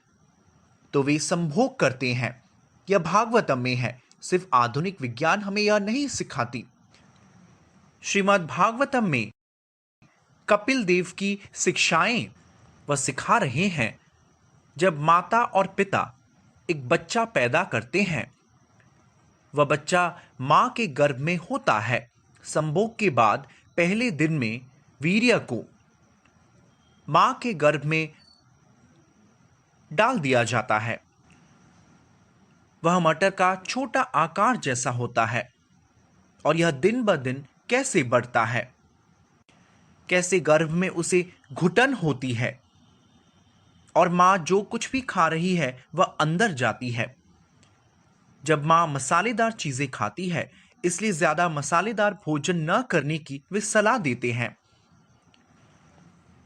तो वे संभोग करते हैं। यह भागवतम में है। सिर्फ आधुनिक विज्ञान हमें यह नहीं सिखाती। श्रीमद् भागवतम में कपिल देव की शिक्षाएं वह सिखा रहे हैं। जब माता और पिता एक बच्चा पैदा करते हैं, वह बच्चा मां के गर्भ में होता है। संभोग के बाद पहले दिन में वीर्य को मां के गर्भ में डाल दिया जाता है। वह मटर का छोटा आकार जैसा होता है और यह दिन ब दिन कैसे बढ़ता है, कैसे गर्भ में उसे घुटन होती है और मां जो कुछ भी खा रही है वह अंदर जाती है। जब मां मसालेदार चीजें खाती है इसलिए ज्यादा मसालेदार भोजन न करने की वे सलाह देते हैं,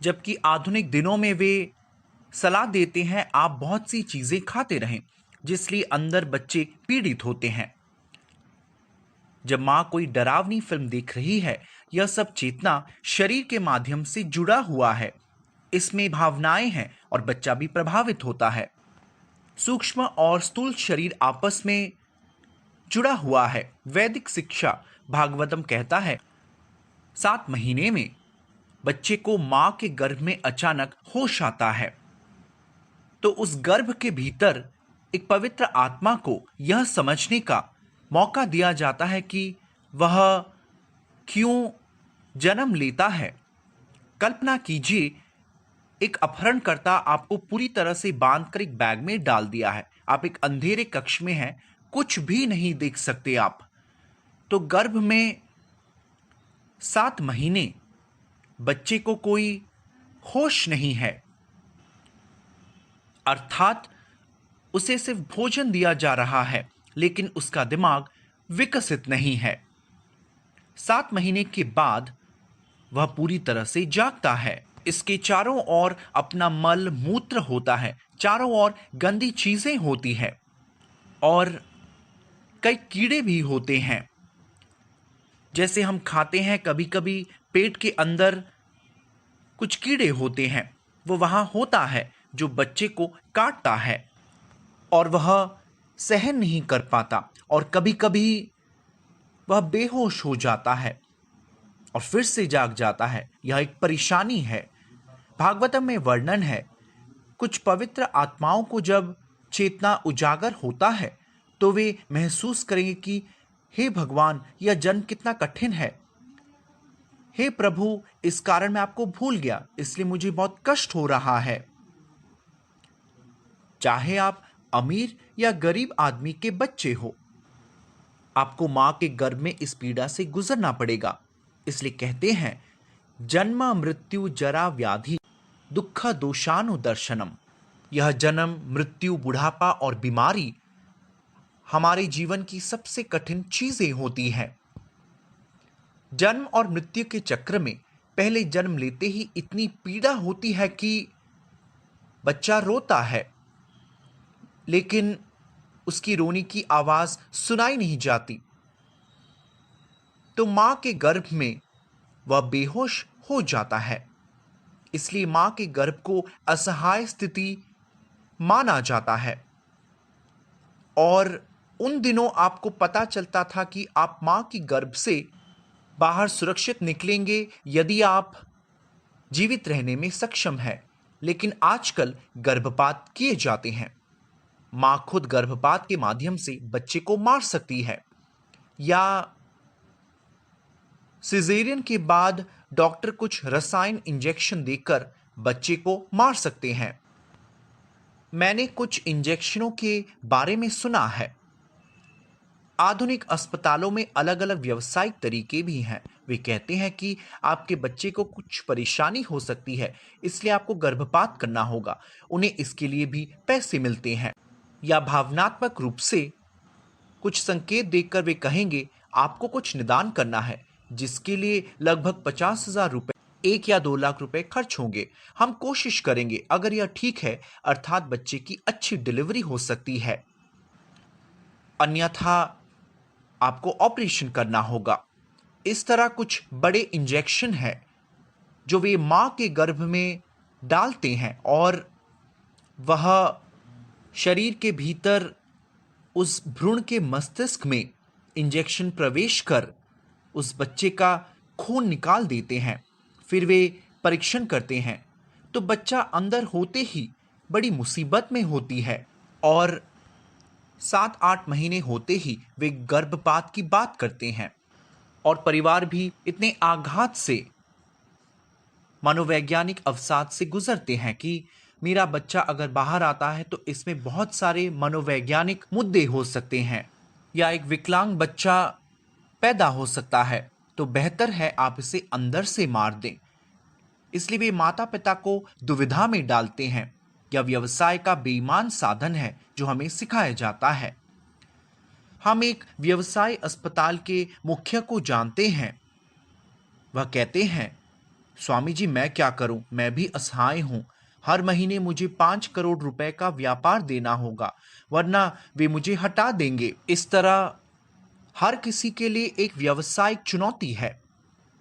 जबकि आधुनिक दिनों में वे सलाह देते हैं आप बहुत सी चीजें खाते रहें जिसलिए अंदर बच्चे पीड़ित होते हैं। जब मां कोई डरावनी फिल्म देख रही है, यह सब चेतना शरीर के माध्यम से जुड़ा हुआ है। इसमें भावनाएं हैं और बच्चा भी प्रभावित होता है। सूक्ष्म और स्थूल शरीर आपस में जुड़ा हुआ है। वैदिक शिक्षा भागवतम कहता है 7 महीने में बच्चे को मां के गर्भ में अचानक होश आता है तो उस गर्भ के भीतर एक पवित्र आत्मा को यह समझने का मौका दिया जाता है कि वह क्यों जन्म लेता है। कल्पना कीजिए एक अपहरणकर्ता आपको पूरी तरह से बांधकर एक बैग में डाल दिया है। आप एक अंधेरे कक्ष में हैं, कुछ भी नहीं देख सकते आप। तो गर्भ में 7 महीने बच्चे को कोई होश नहीं है, अर्थात उसे सिर्फ भोजन दिया जा रहा है। लेकिन उसका दिमाग विकसित नहीं है। 7 महीने के बाद वह पूरी तरह से जागता है। इसके चारों ओर अपना मल मूत्र होता है, चारों ओर गंदी चीजें होती है और कई कीड़े भी होते हैं। जैसे हम खाते हैं, कभी कभी पेट के अंदर कुछ कीड़े होते हैं, वो वहां होता है जो बच्चे को काटता है और वह सहन नहीं कर पाता और कभी कभी वह बेहोश हो जाता है और फिर से जाग जाता है। यह एक परेशानी है। भागवतम में वर्णन है, कुछ पवित्र आत्माओं को जब चेतना उजागर होता है तो वे महसूस करेंगे कि हे भगवान, यह जन्म कितना कठिन है। हे प्रभु, इस कारण मैं आपको भूल गया, इसलिए मुझे बहुत कष्ट हो रहा है। चाहे आप अमीर या गरीब आदमी के बच्चे हो, आपको मां के गर्भ में इस पीड़ा से गुजरना पड़ेगा। इसलिए कहते हैं, जन्म मृत्यु जरा व्याधि दुख दोषानु दर्शनम। यह जन्म, मृत्यु, बुढ़ापा और बीमारी हमारे जीवन की सबसे कठिन चीजें होती हैं। जन्म और मृत्यु के चक्र में पहले जन्म लेते ही इतनी पीड़ा होती है कि बच्चा रोता है, लेकिन उसकी रोने की आवाज सुनाई नहीं जाती, तो मां के गर्भ में वह बेहोश हो जाता है। इसलिए मां के गर्भ को असहाय स्थिति माना जाता है और उन दिनों आपको पता चलता था कि आप मां की गर्भ से बाहर सुरक्षित निकलेंगे यदि आप जीवित रहने में सक्षम हैं। लेकिन आजकल गर्भपात किए जाते हैं। मां खुद गर्भपात के माध्यम से बच्चे को मार सकती है या सिजेरियन के बाद डॉक्टर कुछ रसायन इंजेक्शन देकर बच्चे को मार सकते हैं। मैंने कुछ इंजेक्शनों के बारे में सुना है। आधुनिक अस्पतालों में अलग अलग व्यावसायिक तरीके भी हैं। वे कहते हैं कि आपके बच्चे को कुछ परेशानी हो सकती है, इसलिए आपको गर्भपात करना होगा। उन्हें इसके लिए भी पैसे मिलते हैं या भावनात्मक रूप से कुछ संकेत देकर वे कहेंगे आपको कुछ निदान करना है, जिसके लिए लगभग 50,000 रुपए, 1 या 2 लाख रुपए खर्च होंगे। हम कोशिश करेंगे, अगर यह ठीक है, अर्थात बच्चे की अच्छी डिलीवरी हो सकती है, अन्यथा आपको ऑपरेशन करना होगा। इस तरह कुछ बड़े इंजेक्शन हैं जो वे मां के गर्भ में डालते हैं और वह शरीर के भीतर उस भ्रूण के मस्तिष्क में इंजेक्शन प्रवेश कर उस बच्चे का खून निकाल देते हैं। फिर वे परीक्षण करते हैं तो बच्चा अंदर होते ही बड़ी मुसीबत में होती है और 7-8 महीने होते ही वे गर्भपात की बात करते हैं और परिवार भी इतने आघात से, मनोवैज्ञानिक अवसाद से गुजरते हैं कि मेरा बच्चा अगर बाहर आता है तो इसमें बहुत सारे मनोवैज्ञानिक मुद्दे हो सकते हैं या एक विकलांग बच्चा पैदा हो सकता है, तो बेहतर है आप इसे अंदर से मार दें। इसलिए वे माता पिता को दुविधा में डालते हैं। यह व्यवसाय का बेईमान साधन है जो हमें सिखाया जाता है। हम एक व्यवसाय अस्पताल के मुखिया को जानते हैं। वह कहते हैं, स्वामी जी मैं क्या करूं, मैं भी असहाय हूं। हर महीने मुझे 5 करोड़ रुपए का व्यापार देना होगा, वरना वे मुझे हटा देंगे। इस तरह हर किसी के लिए एक व्यावसायिक चुनौती है,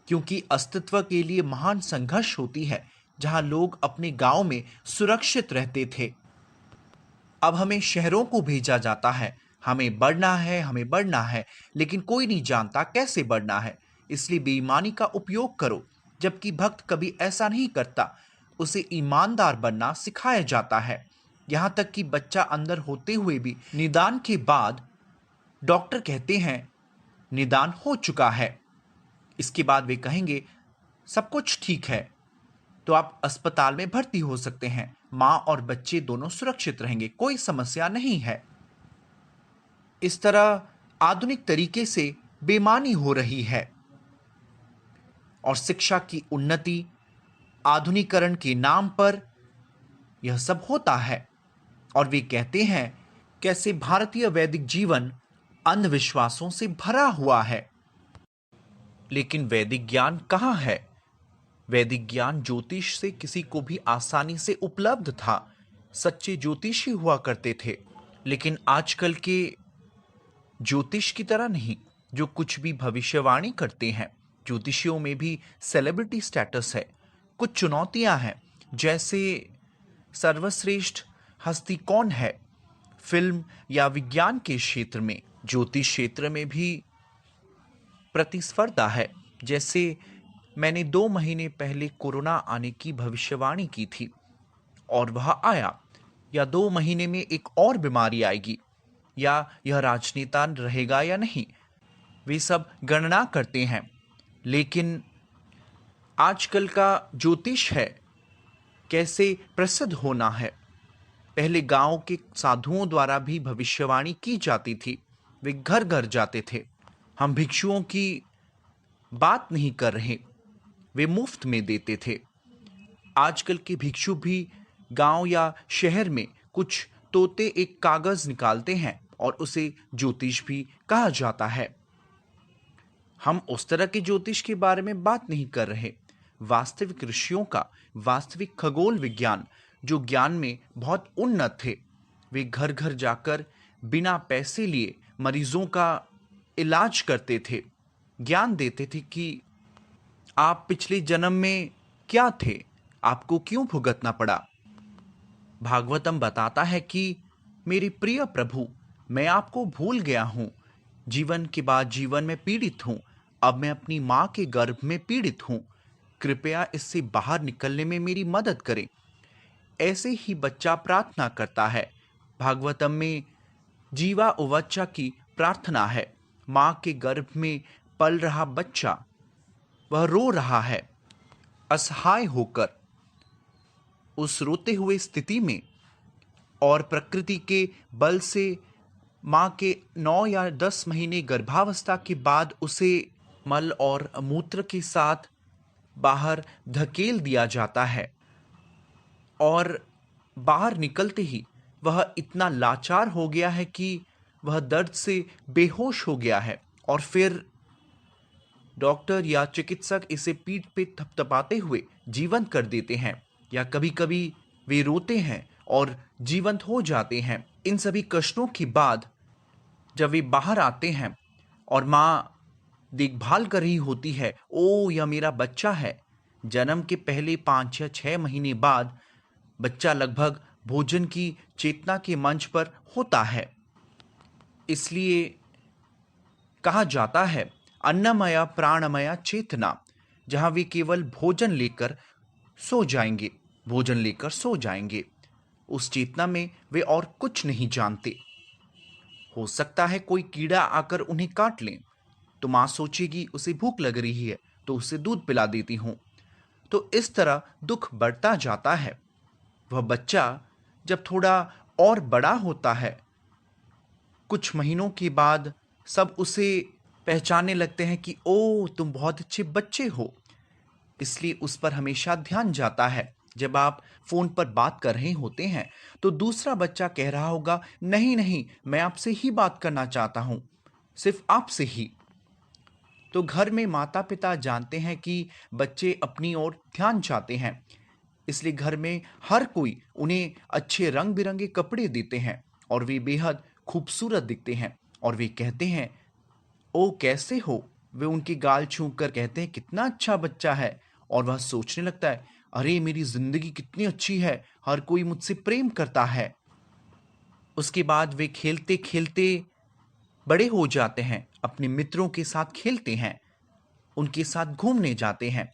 क्योंकि अस्तित्व के लिए महान संघर्ष होती है। जहां लोग अपने गांव में सुरक्षित रहते थे, अब हमें शहरों को भेजा जाता है। हमें बढ़ना है, हमें बढ़ना है, लेकिन कोई नहीं जानता कैसे बढ़ना है। इसलिए बेईमानी का उपयोग करो, जबकि भक्त कभी ऐसा नहीं करता। उसे ईमानदार बनना सिखाया जाता है। यहां तक कि बच्चा अंदर होते हुए भी निदान के बाद डॉक्टर कहते हैं निदान हो चुका है। इसके बाद वे कहेंगे सब कुछ ठीक है, तो आप अस्पताल में भर्ती हो सकते हैं। मां और बच्चे दोनों सुरक्षित रहेंगे, कोई समस्या नहीं है। इस तरह आधुनिक तरीके से बेईमानी हो रही है और शिक्षा की उन्नति, आधुनिकरण के नाम पर यह सब होता है। और वे कहते हैं कैसे भारतीय वैदिक जीवन अंधविश्वासों से भरा हुआ है। लेकिन वैदिक ज्ञान कहाँ है? वैदिक ज्ञान ज्योतिष से किसी को भी आसानी से उपलब्ध था। सच्चे ज्योतिषी हुआ करते थे। लेकिन आजकल के ज्योतिष की तरह नहीं, जो कुछ भी भविष्यवाणी करते हैं। ज्योतिषियों में भी सेलिब्रिटी स्टेटस है। कुछ चुनौतियां हैं, जैसे सर्वश्रेष्ठ हस्ती कौन है, फिल्म या विज्ञान के क्षेत्र में। ज्योतिष क्षेत्र में भी प्रतिस्पर्धा है। जैसे मैंने 2 महीने पहले कोरोना आने की भविष्यवाणी की थी और वह आया, या 2 महीने में एक और बीमारी आएगी, या यह राजनेता रहेगा या नहीं, वे सब गणना करते हैं। लेकिन आजकल का ज्योतिष है कैसे प्रसिद्ध होना है। पहले गांव के साधुओं द्वारा भी भविष्यवाणी की जाती थी। वे घर घर जाते थे। हम भिक्षुओं की बात नहीं कर रहे, वे मुफ्त में देते थे। आजकल के भिक्षु भी गांव या शहर में कुछ तोते एक कागज निकालते हैं और उसे ज्योतिष भी कहा जाता है। हम उस तरह के ज्योतिष के बारे में बात नहीं कर रहे। वास्तविक ऋषियों का वास्तविक खगोल विज्ञान, जो ज्ञान में बहुत उन्नत थे। वे घर घर जाकर बिना पैसे लिए मरीजों का इलाज करते थे, ज्ञान देते थे कि आप पिछले जन्म में क्या थे, आपको क्यों भुगतना पड़ा। भागवतम बताता है कि मेरे प्रिय प्रभु, मैं आपको भूल गया हूँ। जीवन के बाद जीवन में पीड़ित हूँ। अब मैं अपनी माँ के गर्भ में पीड़ित हूँ। कृपया इससे बाहर निकलने में मेरी मदद करें। ऐसे ही बच्चा प्रार्थना करता है। भागवतम में जीवा उवच्चा की प्रार्थना है। माँ के गर्भ में पल रहा बच्चा, वह रो रहा है असहाय होकर। उस रोते हुए स्थिति में और प्रकृति के बल से माँ के 9 या 10 महीने गर्भावस्था के बाद उसे मल और मूत्र के साथ बाहर धकेल दिया जाता है और बाहर निकलते ही वह इतना लाचार हो गया है कि वह दर्द से बेहोश हो गया है। और फिर डॉक्टर या चिकित्सक इसे पीठ पे थपथपाते हुए जीवंत कर देते हैं, या कभी कभी वे रोते हैं और जीवंत हो जाते हैं। इन सभी कष्टों के बाद जब वे बाहर आते हैं और माँ देखभाल कर रही होती है, ओ यह मेरा बच्चा है। जन्म के पहले 5 या 6 महीने बाद बच्चा लगभग भोजन की चेतना के मंच पर होता है। इसलिए कहा जाता है अन्नमया प्राणमया चेतना, जहां वे केवल भोजन लेकर सो जाएंगे, भोजन लेकर सो जाएंगे। उस चेतना में वे और कुछ नहीं जानते। हो सकता है कोई कीड़ा आकर उन्हें काट ले, तो माँ सोचेगी उसे भूख लग रही है तो उसे दूध पिला देती हूँ। तो इस तरह दुख बढ़ता जाता है। वह बच्चा जब थोड़ा और बड़ा होता है, कुछ महीनों के बाद सब उसे पहचानने लगते हैं कि ओ तुम बहुत अच्छे बच्चे हो। इसलिए उस पर हमेशा ध्यान जाता है। जब आप फोन पर बात कर रहे होते हैं तो दूसरा बच्चा कह रहा होगा, नहीं नहीं, मैं आपसे ही बात करना चाहता हूं, सिर्फ आपसे ही। तो घर में माता पिता जानते हैं कि बच्चे अपनी ओर ध्यान चाहते हैं, इसलिए घर में हर कोई उन्हें अच्छे रंग बिरंगे कपड़े देते हैं और वे बेहद खूबसूरत दिखते हैं। और वे कहते हैं, ओ कैसे हो। वे उनके गाल छू कर कहते हैं, कितना अच्छा बच्चा है। और वह सोचने लगता है, अरे मेरी जिंदगी कितनी अच्छी है, हर कोई मुझसे प्रेम करता है। उसके बाद वे खेलते खेलते बड़े हो जाते हैं, अपने मित्रों के साथ खेलते हैं, उनके साथ घूमने जाते हैं।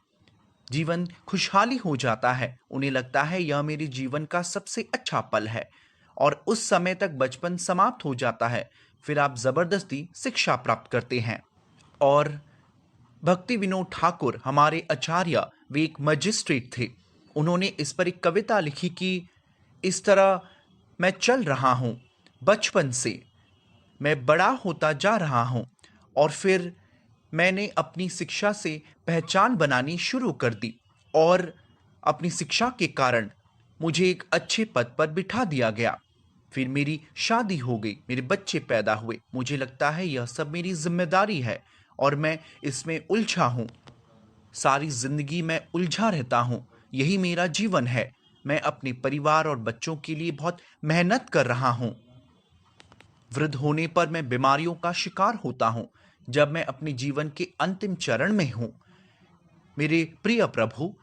जीवन खुशहाली हो जाता है। उन्हें लगता है यह मेरे जीवन का सबसे अच्छा पल है। और उस समय तक बचपन समाप्त हो जाता है। फिर आप जबरदस्ती शिक्षा प्राप्त करते हैं। और भक्ति विनोद ठाकुर हमारे आचार्य, वे एक मजिस्ट्रेट थे। उन्होंने इस पर एक कविता लिखी कि इस तरह मैं चल रहा हूँ बचपन से, मैं बड़ा होता जा रहा हूँ। और फिर मैंने अपनी शिक्षा से पहचान बनानी शुरू कर दी और अपनी शिक्षा के कारण मुझे एक अच्छे पद पर बिठा दिया गया। फिर मेरी शादी हो गई, मेरे बच्चे पैदा हुए। मुझे लगता है यह सब मेरी जिम्मेदारी है और मैं इसमें उलझा हूँ। सारी जिंदगी मैं उलझा रहता हूँ। यही मेरा जीवन है। मैं अपने परिवार और बच्चों के लिए बहुत मेहनत कर रहा हूँ। वृद्ध होने पर मैं बीमारियों का शिकार होता हूँ जब मैं अपने जीवन के अंतिम चरण में हूँ। मेरे प्रिय प्रभु,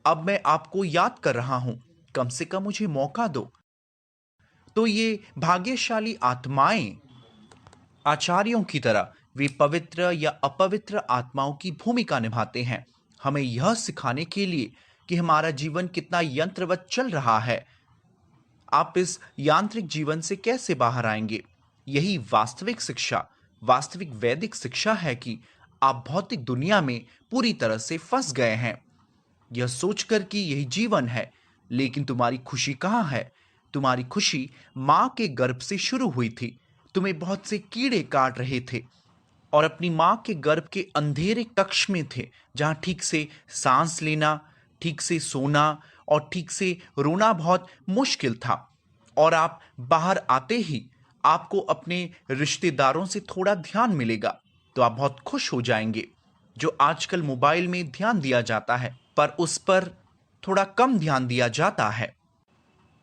अब मैं आपको याद कर रहा हूँ। कम से कम मुझे मौका दो। तो ये भाग्यशाली आत्माएं आचार्यों की तरह वे पवित्र या अपवित्र आत्माओं की भूमिका निभाते हैं, हमें यह सिखाने के लिए कि हमारा जीवन कितना यंत्रवत चल रहा है। आप इस यांत्रिक जीवन से कैसे बाहर आएंगे? यही वास्तविक शिक्षा, वास्तविक वैदिक शिक्षा है कि आप भौतिक दुनिया में पूरी तरह से फंस गए हैं, यह सोचकर कि यही जीवन है। लेकिन तुम्हारी खुशी कहाँ है? तुम्हारी खुशी मां के गर्भ से शुरू हुई थी। तुम्हें बहुत से कीड़े काट रहे थे और अपनी मां के गर्भ के अंधेरे कक्ष में थे, जहां ठीक से सांस लेना, ठीक से सोना और ठीक से रोना बहुत मुश्किल था। और आप बाहर आते ही आपको अपने रिश्तेदारों से थोड़ा ध्यान मिलेगा तो आप बहुत खुश हो जाएंगे। जो आजकल मोबाइल में ध्यान दिया जाता है पर उस पर थोड़ा कम ध्यान दिया जाता है,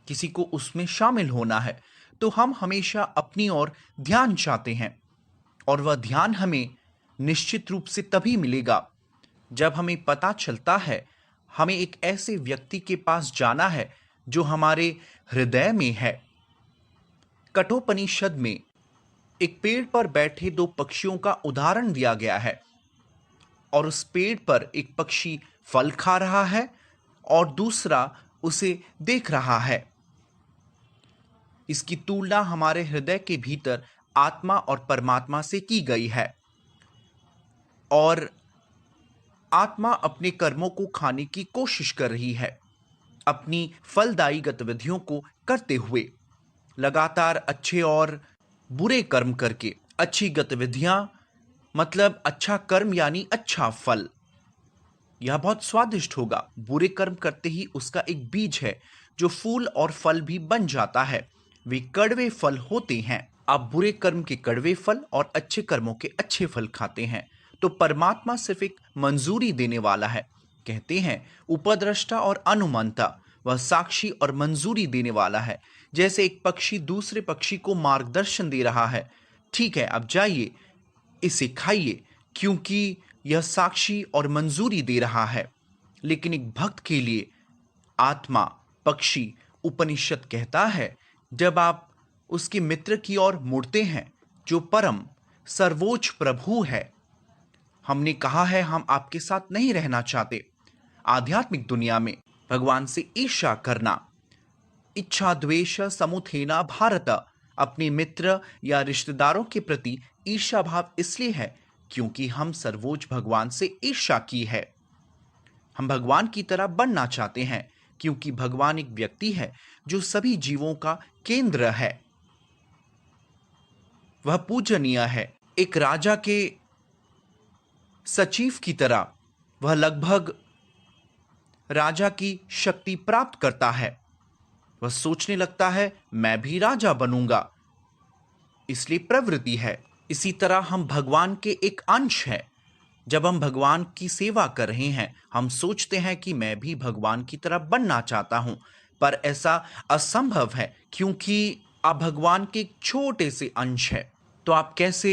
किसी को उसमें शामिल होना है तो हम हमेशा अपनी ओर ध्यान चाहते हैं और वह ध्यान हमें निश्चित रूप से तभी मिलेगा जब हमें पता चलता है हमें एक ऐसे व्यक्ति के पास जाना है जो हमारे हृदय में है। कठोपनिषद में एक पेड़ पर बैठे दो पक्षियों का उदाहरण दिया गया है और उस पेड़ पर एक पक्षी फल खा रहा है और दूसरा उसे देख रहा है। इसकी तुलना हमारे हृदय के भीतर आत्मा और परमात्मा से की गई है और आत्मा अपने कर्मों को खाने की कोशिश कर रही है, अपनी फलदायी गतिविधियों को करते हुए, लगातार अच्छे और बुरे कर्म करके। अच्छी गतिविधियां मतलब अच्छा कर्म यानी अच्छा फल, यह बहुत स्वादिष्ट होगा। बुरे कर्म करते ही उसका एक बीज है जो फूल और फल भी बन जाता है, वे कड़वे फल होते हैं। आप बुरे कर्म के कड़वे फल और अच्छे कर्मों के अच्छे फल खाते हैं। तो परमात्मा सिर्फ एक मंजूरी देने वाला है। कहते हैं उपद्रष्टा और अनुमंता, वह साक्षी और मंजूरी देने वाला है। जैसे एक पक्षी दूसरे पक्षी को मार्गदर्शन दे रहा है, ठीक है अब जाइए इसे खाइए, क्योंकि यह साक्षी और मंजूरी दे रहा है। लेकिन एक भक्त के लिए आत्मा पक्षी, उपनिषद कहता है, जब आप उसके मित्र की ओर मुड़ते हैं जो परम सर्वोच्च प्रभु है। हमने कहा है हम आपके साथ नहीं रहना चाहते। आध्यात्मिक दुनिया में भगवान से ईर्ष्या करना, इच्छा द्वेष समुथेना भारत, अपने मित्र या रिश्तेदारों के प्रति ईर्ष्या भाव इसलिए है क्योंकि हम सर्वोच्च भगवान से ईर्ष्या की है। हम भगवान की तरह बनना चाहते हैं क्योंकि भगवान एक व्यक्ति है जो सभी जीवों का केंद्र है। वह पूजनीय है, एक राजा के सचिव की तरह वह लगभग राजा की शक्ति प्राप्त करता है। वह सोचने लगता है मैं भी राजा बनूंगा, इसलिए प्रवृत्ति है। इसी तरह हम भगवान के एक अंश हैं। जब हम भगवान की सेवा कर रहे हैं हम सोचते हैं कि मैं भी भगवान की तरह बनना चाहता हूं, पर ऐसा असंभव है क्योंकि आप भगवान के एक छोटे से अंश है। तो आप कैसे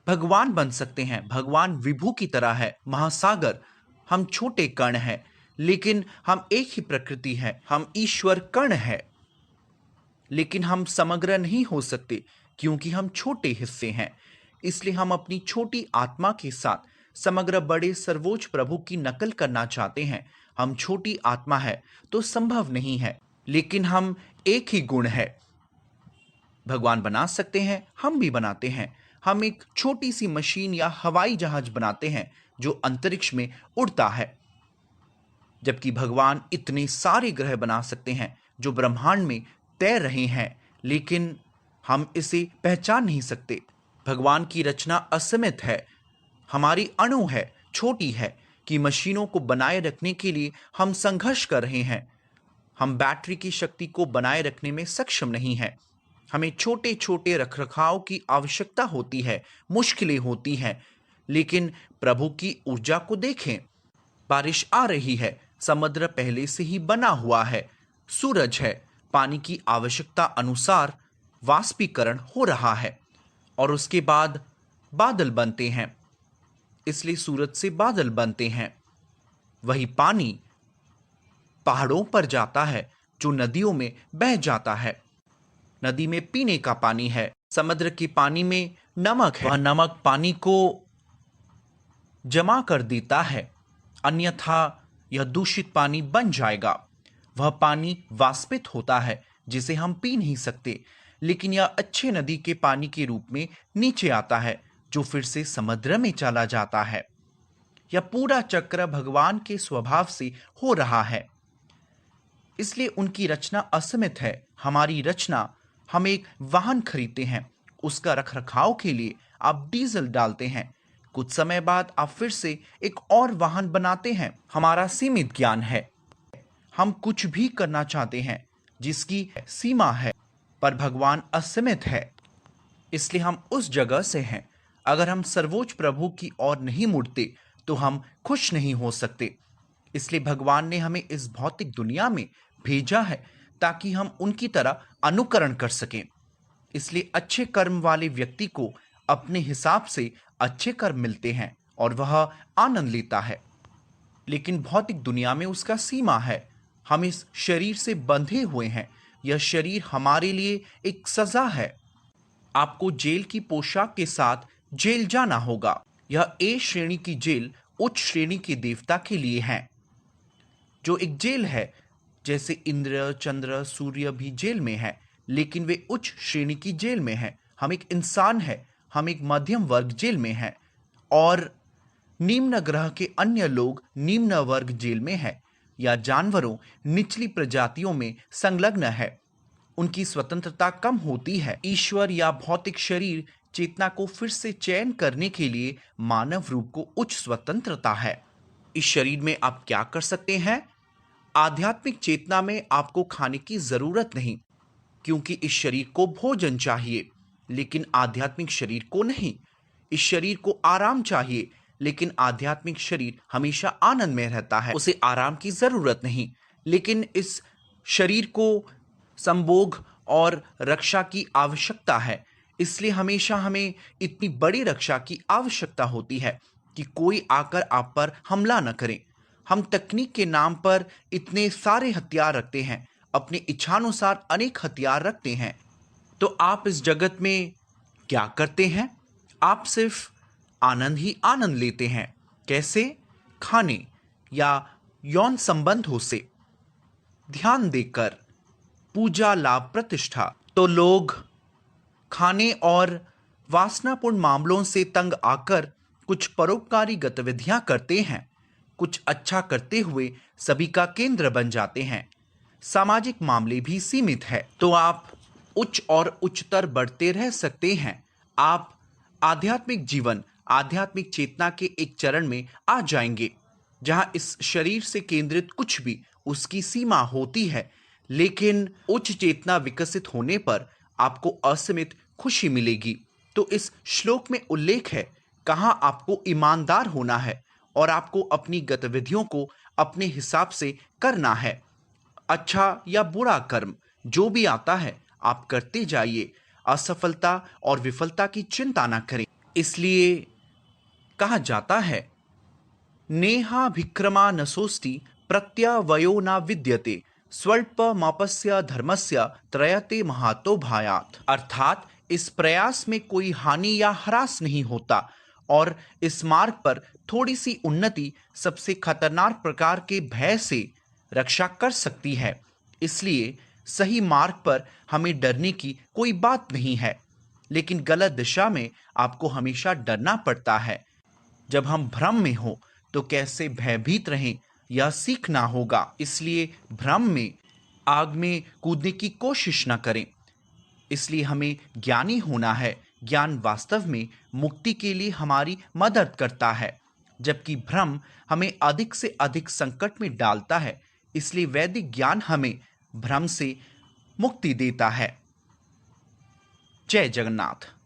भगवान बन सकते हैं? भगवान विभु की तरह है, महासागर। हम छोटे कण हैं लेकिन हम एक ही प्रकृति है, हम ईश्वर कण है। लेकिन हम समग्र नहीं हो सकते क्योंकि हम छोटे हिस्से हैं। इसलिए हम अपनी छोटी आत्मा के साथ समग्र बड़े सर्वोच्च प्रभु की नकल करना चाहते हैं। हम छोटी आत्मा है तो संभव नहीं है, लेकिन हम एक ही गुण है। भगवान बना सकते हैं, हम भी बनाते हैं। हम एक छोटी सी मशीन या हवाई जहाज बनाते हैं जो अंतरिक्ष में उड़ता है, जबकि भगवान इतने सारे ग्रह बना सकते हैं जो ब्रह्मांड में तैर रहे हैं, लेकिन हम इसे पहचान नहीं सकते। भगवान की रचना असीमित है, हमारी अणु है, छोटी है कि मशीनों को बनाए रखने के लिए हम संघर्ष कर रहे हैं। हम बैटरी की शक्ति को बनाए रखने में सक्षम नहीं हैं। हमें छोटे छोटे रखरखाव की आवश्यकता होती है, मुश्किलें होती हैं, लेकिन प्रभु की ऊर्जा को देखें। बारिश आ रही है, समुद्र पहले से ही बना हुआ है, सूरज है, पानी की आवश्यकता अनुसार वाष्पीकरण हो रहा है और उसके बाद बादल बनते हैं, इसलिए सूरज से बादल बनते हैं। वही पानी पहाड़ों पर जाता है जो नदियों में बह जाता है। नदी में पीने का पानी है, समुद्र के पानी में नमक है, वह नमक पानी को जमा कर देता है, अन्यथा यह दूषित पानी बन जाएगा। वह पानी वाष्पित होता है जिसे हम पी नहीं सकते, लेकिन यह अच्छे नदी के पानी के रूप में नीचे आता है जो फिर से समुद्र में चला जाता है। यह पूरा चक्र भगवान के स्वभाव से हो रहा है, इसलिए उनकी रचना असीमित है। हमारी रचना, हम एक वाहन खरीदते हैं, उसका रखरखाव के लिए आप डीजल डालते हैं, कुछ समय बाद आप फिर से एक और वाहन बनाते हैं। हमारा सीमित ज्ञान है, हम कुछ भी करना चाहते हैं जिसकी सीमा है, पर भगवान असीमित है, इसलिए हम उस जगह से हैं। अगर हम सर्वोच्च प्रभु की ओर नहीं मुड़ते तो हम खुश नहीं हो सकते। इसलिए भगवान ने हमें इस भौतिक दुनिया में भेजा है ताकि हम उनकी तरह अनुकरण कर सकें। इसलिए अच्छे कर्म वाले व्यक्ति को अपने हिसाब से अच्छे कर्म मिलते हैं और वह आनंद लेता है, लेकिन भौतिक दुनिया में उसका सीमा है। हम इस शरीर से बंधे हुए हैं, यह शरीर हमारे लिए एक सजा है। आपको जेल की पोशाक के साथ जेल जाना होगा। यह ए श्रेणी की जेल उच्च श्रेणी के देवता के लिए है, जो एक जेल है। जैसे इंद्र, चंद्र, सूर्य भी जेल में है, लेकिन वे उच्च श्रेणी की जेल में हैं। हम एक इंसान है, हम एक मध्यम वर्ग जेल में हैं, और निम्न ग्रह के अन्य लोग निम्न वर्ग जेल में है, या जानवरों, निचली प्रजातियों में संलग्न है। उनकी स्वतंत्रता कम होती है। ईश्वर या भौतिक शरीर चेतना को फिर से चयन करने के लिए मानव रूप को उच्च स्वतंत्रता है। इस शरीर में आप क्या कर सकते हैं? आध्यात्मिक चेतना में आपको खाने की जरूरत नहीं, क्योंकि इस शरीर को भोजन चाहिए, लेकिन आध्यात्मिक शरीर को नहीं। इस शरीर को आराम चाहिए, लेकिन आध्यात्मिक शरीर हमेशा आनंद में रहता है, उसे आराम की जरूरत नहीं। लेकिन इस शरीर को संभोग और रक्षा की आवश्यकता है, इसलिए हमेशा हमें इतनी बड़ी रक्षा की आवश्यकता होती है कि कोई आकर आप पर हमला न करे। हम तकनीक के नाम पर इतने सारे हथियार रखते हैं, अपनी इच्छानुसार अनेक हथियार रखते हैं। तो आप इस जगत में क्या करते हैं? आप सिर्फ आनंद ही आनंद लेते हैं। कैसे? खाने या यौन संबंधों से, ध्यान देकर, पूजा, लाभ, प्रतिष्ठा। तो लोग खाने और वासनापूर्ण मामलों से तंग आकर कुछ परोपकारी गतिविधियां करते हैं, कुछ अच्छा करते हुए सभी का केंद्र बन जाते हैं। सामाजिक मामले भी सीमित है, तो आप उच्च और उच्चतर बढ़ते रह सकते हैं। आप आध्यात्मिक जीवन, आध्यात्मिक चेतना के एक चरण में आ जाएंगे जहां इस शरीर से केंद्रित कुछ भी उसकी सीमा होती है, लेकिन उच्च चेतना विकसित होने पर आपको असीमित खुशी मिलेगी। तो इस श्लोक में उल्लेख है कहाँ आपको ईमानदार होना है और आपको अपनी गतिविधियों को अपने हिसाब से करना है। अच्छा या बुरा कर्म जो भी आता है आप करते जाइए, असफलता और विफलता की चिंता ना करें। इसलिए कहा जाता है, नेहाभिक्रमा नसोस्ति प्रत्यवयो न विद्यते स्वल्प मापस्य धर्मस्य त्रयते महातो भायात। अर्थात इस प्रयास में कोई हानि या ह्रास नहीं होता, और इस मार्ग पर थोड़ी सी उन्नति सबसे खतरनाक प्रकार के भय से रक्षा कर सकती है। इसलिए सही मार्ग पर हमें डरने की कोई बात नहीं है, लेकिन गलत दिशा में आपको हमेशा डरना पड़ता है। जब हम भ्रम में हो तो कैसे भयभीत रहें यह सीखना होगा। इसलिए भ्रम में आग में कूदने की कोशिश न करें। इसलिए हमें ज्ञानी होना है। ज्ञान वास्तव में मुक्ति के लिए हमारी मदद करता है, जबकि भ्रम हमें अधिक से अधिक संकट में डालता है। इसलिए वैदिक ज्ञान हमें भ्रम से मुक्ति देता है। जय जगन्नाथ।